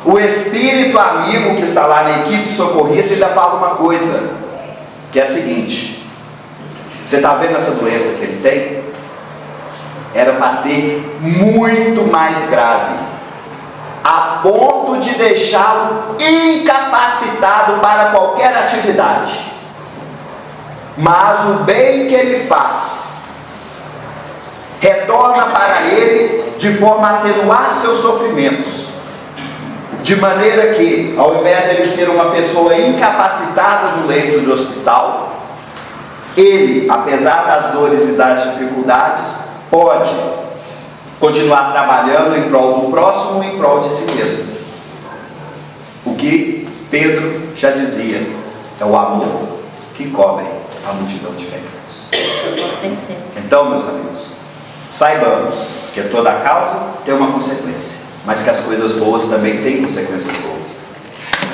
o espírito amigo que está lá na equipe socorrista ainda fala uma coisa, que é a seguinte: você está vendo essa doença que ele tem? Era para ser muito mais grave, a ponto de deixá-lo incapacitado para qualquer atividade. Mas o bem que ele faz retorna para ele de forma a atenuar seus sofrimentos, de maneira que, ao invés de ele ser uma pessoa incapacitada no leito de hospital, ele, apesar das dores e das dificuldades, pode continuar trabalhando em prol do próximo, em prol de si mesmo. O que Pedro já dizia, é o amor que cobre a multidão de pecados. Então, meus amigos, saibamos que toda causa tem uma consequência, mas que as coisas boas também têm consequências boas.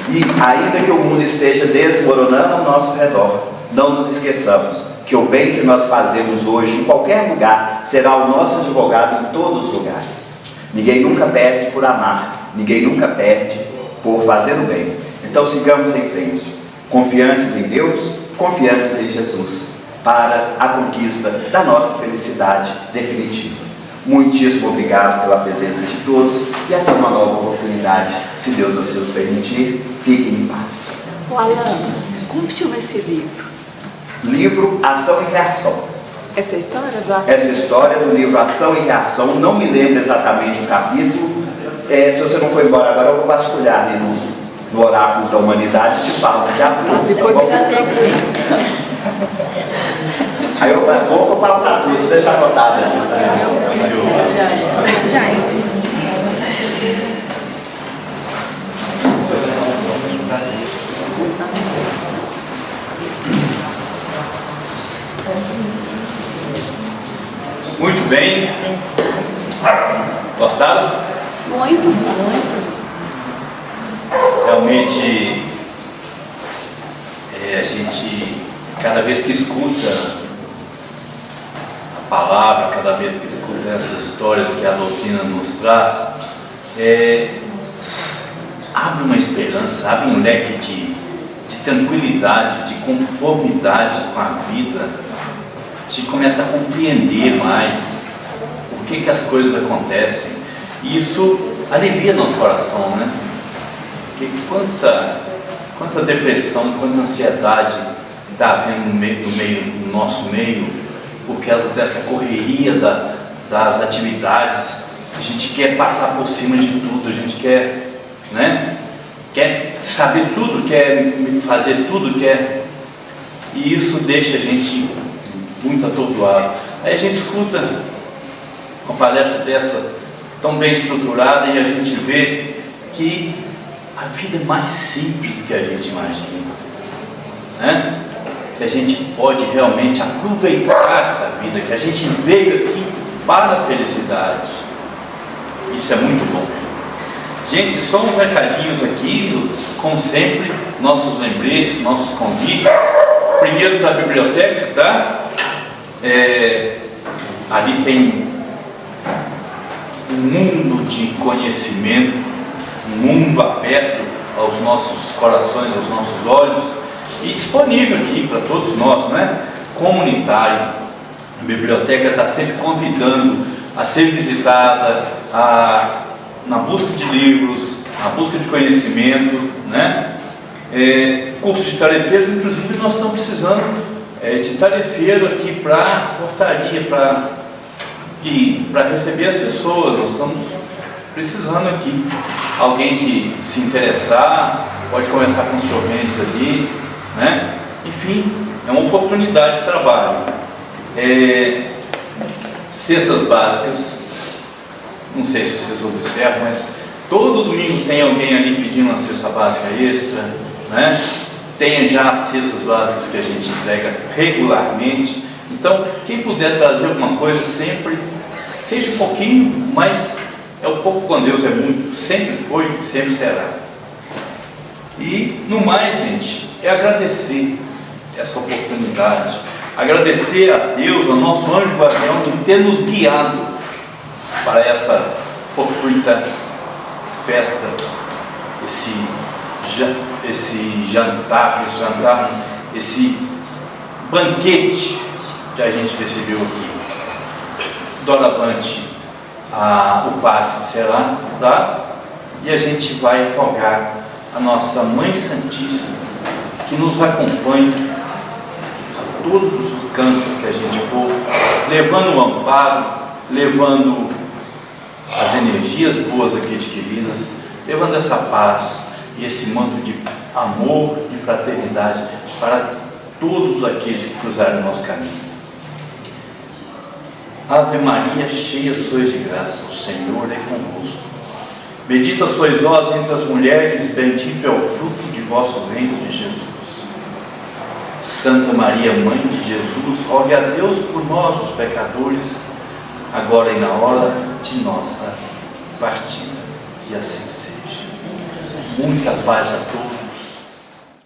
E ainda que o mundo esteja desmoronando ao nosso redor, não nos esqueçamos que o bem que nós fazemos hoje, em qualquer lugar, será o nosso advogado em todos os lugares. Ninguém nunca perde por amar, ninguém nunca perde por fazer o bem. Então sigamos em frente, confiantes em Deus, confiantes em Jesus, para a conquista da nossa felicidade definitiva. Muitíssimo obrigado pela presença de todos e até uma nova oportunidade, se Deus assim o permitir. Fiquem em paz. Alan, como chama esse livro? Livro Ação e Reação. Essa história do Ação Essa história do livro Ação e Reação, não me lembro exatamente o capítulo. Se você não for embora agora, eu vou vasculhar ali no Oráculo da Humanidade de Paulo. Aí eu vou falar para todos, deixa anotado aqui. Muito bem. Gostaram? Muito. Realmente, a gente, cada vez que escuta a palavra, cada vez que escuta essas histórias que a doutrina nos traz, abre uma esperança, abre um leque de tranquilidade, de conformidade com a vida. A gente começa a compreender mais por que as coisas acontecem. E isso alivia nosso coração, né? Porque quanta depressão, quanta ansiedade está havendo no nosso meio, por causa dessa correria das atividades. A gente quer passar por cima de tudo, a gente quer, né? Quer saber tudo, quer fazer tudo, e isso deixa a gente muito atordoado. Aí a gente escuta uma palestra dessa tão bem estruturada e a gente vê que a vida é mais simples do que a gente imagina, né? Que a gente pode realmente aproveitar essa vida, que a gente veio aqui para a felicidade. Isso é muito bom. Gente, só uns recadinhos aqui, como sempre, nossos lembretes, nossos convites. Primeiro da biblioteca, tá? Ali tem um mundo de conhecimento, um mundo aberto aos nossos corações, aos nossos olhos, e disponível aqui para todos nós, né? Comunitário. A biblioteca está sempre convidando a ser visitada, a na busca de livros, na busca de conhecimento, né? Curso de tarefeiros, inclusive nós estamos precisando de tarefeiro aqui para portaria, para receber as pessoas. Nós estamos precisando aqui. Alguém que se interessar, pode conversar com os jovens ali, né? Enfim, é uma oportunidade de trabalho. Cestas básicas, não sei se vocês observam, mas todo domingo tem alguém ali pedindo uma cesta básica extra, né? Tem já as cestas básicas que a gente entrega regularmente. Então, quem puder trazer alguma coisa sempre, seja um pouquinho, mas é o pouco com Deus, é muito, sempre foi, sempre será. E no mais, gente, é agradecer essa oportunidade, agradecer a Deus, ao nosso anjo guardião, por ter nos guiado para essa fortuita festa, esse jantar, esse banquete que a gente recebeu aqui. Doravante, o passe será dado e a gente vai rogar a nossa Mãe Santíssima que nos acompanhe a todos os cantos que a gente for, levando o amparo, levando as energias boas aqui adquiridas, levando essa paz e esse manto de amor e fraternidade para todos aqueles que cruzarem o nosso caminho. Ave Maria, cheia sois de graça, o Senhor é convosco. Bendita sois vós entre as mulheres, e bendito é o fruto de vosso ventre, Jesus. Santa Maria, Mãe de Jesus, rogue a Deus por nós, os pecadores, agora e na hora de nossa partida. Que assim seja. Muita paz a todos.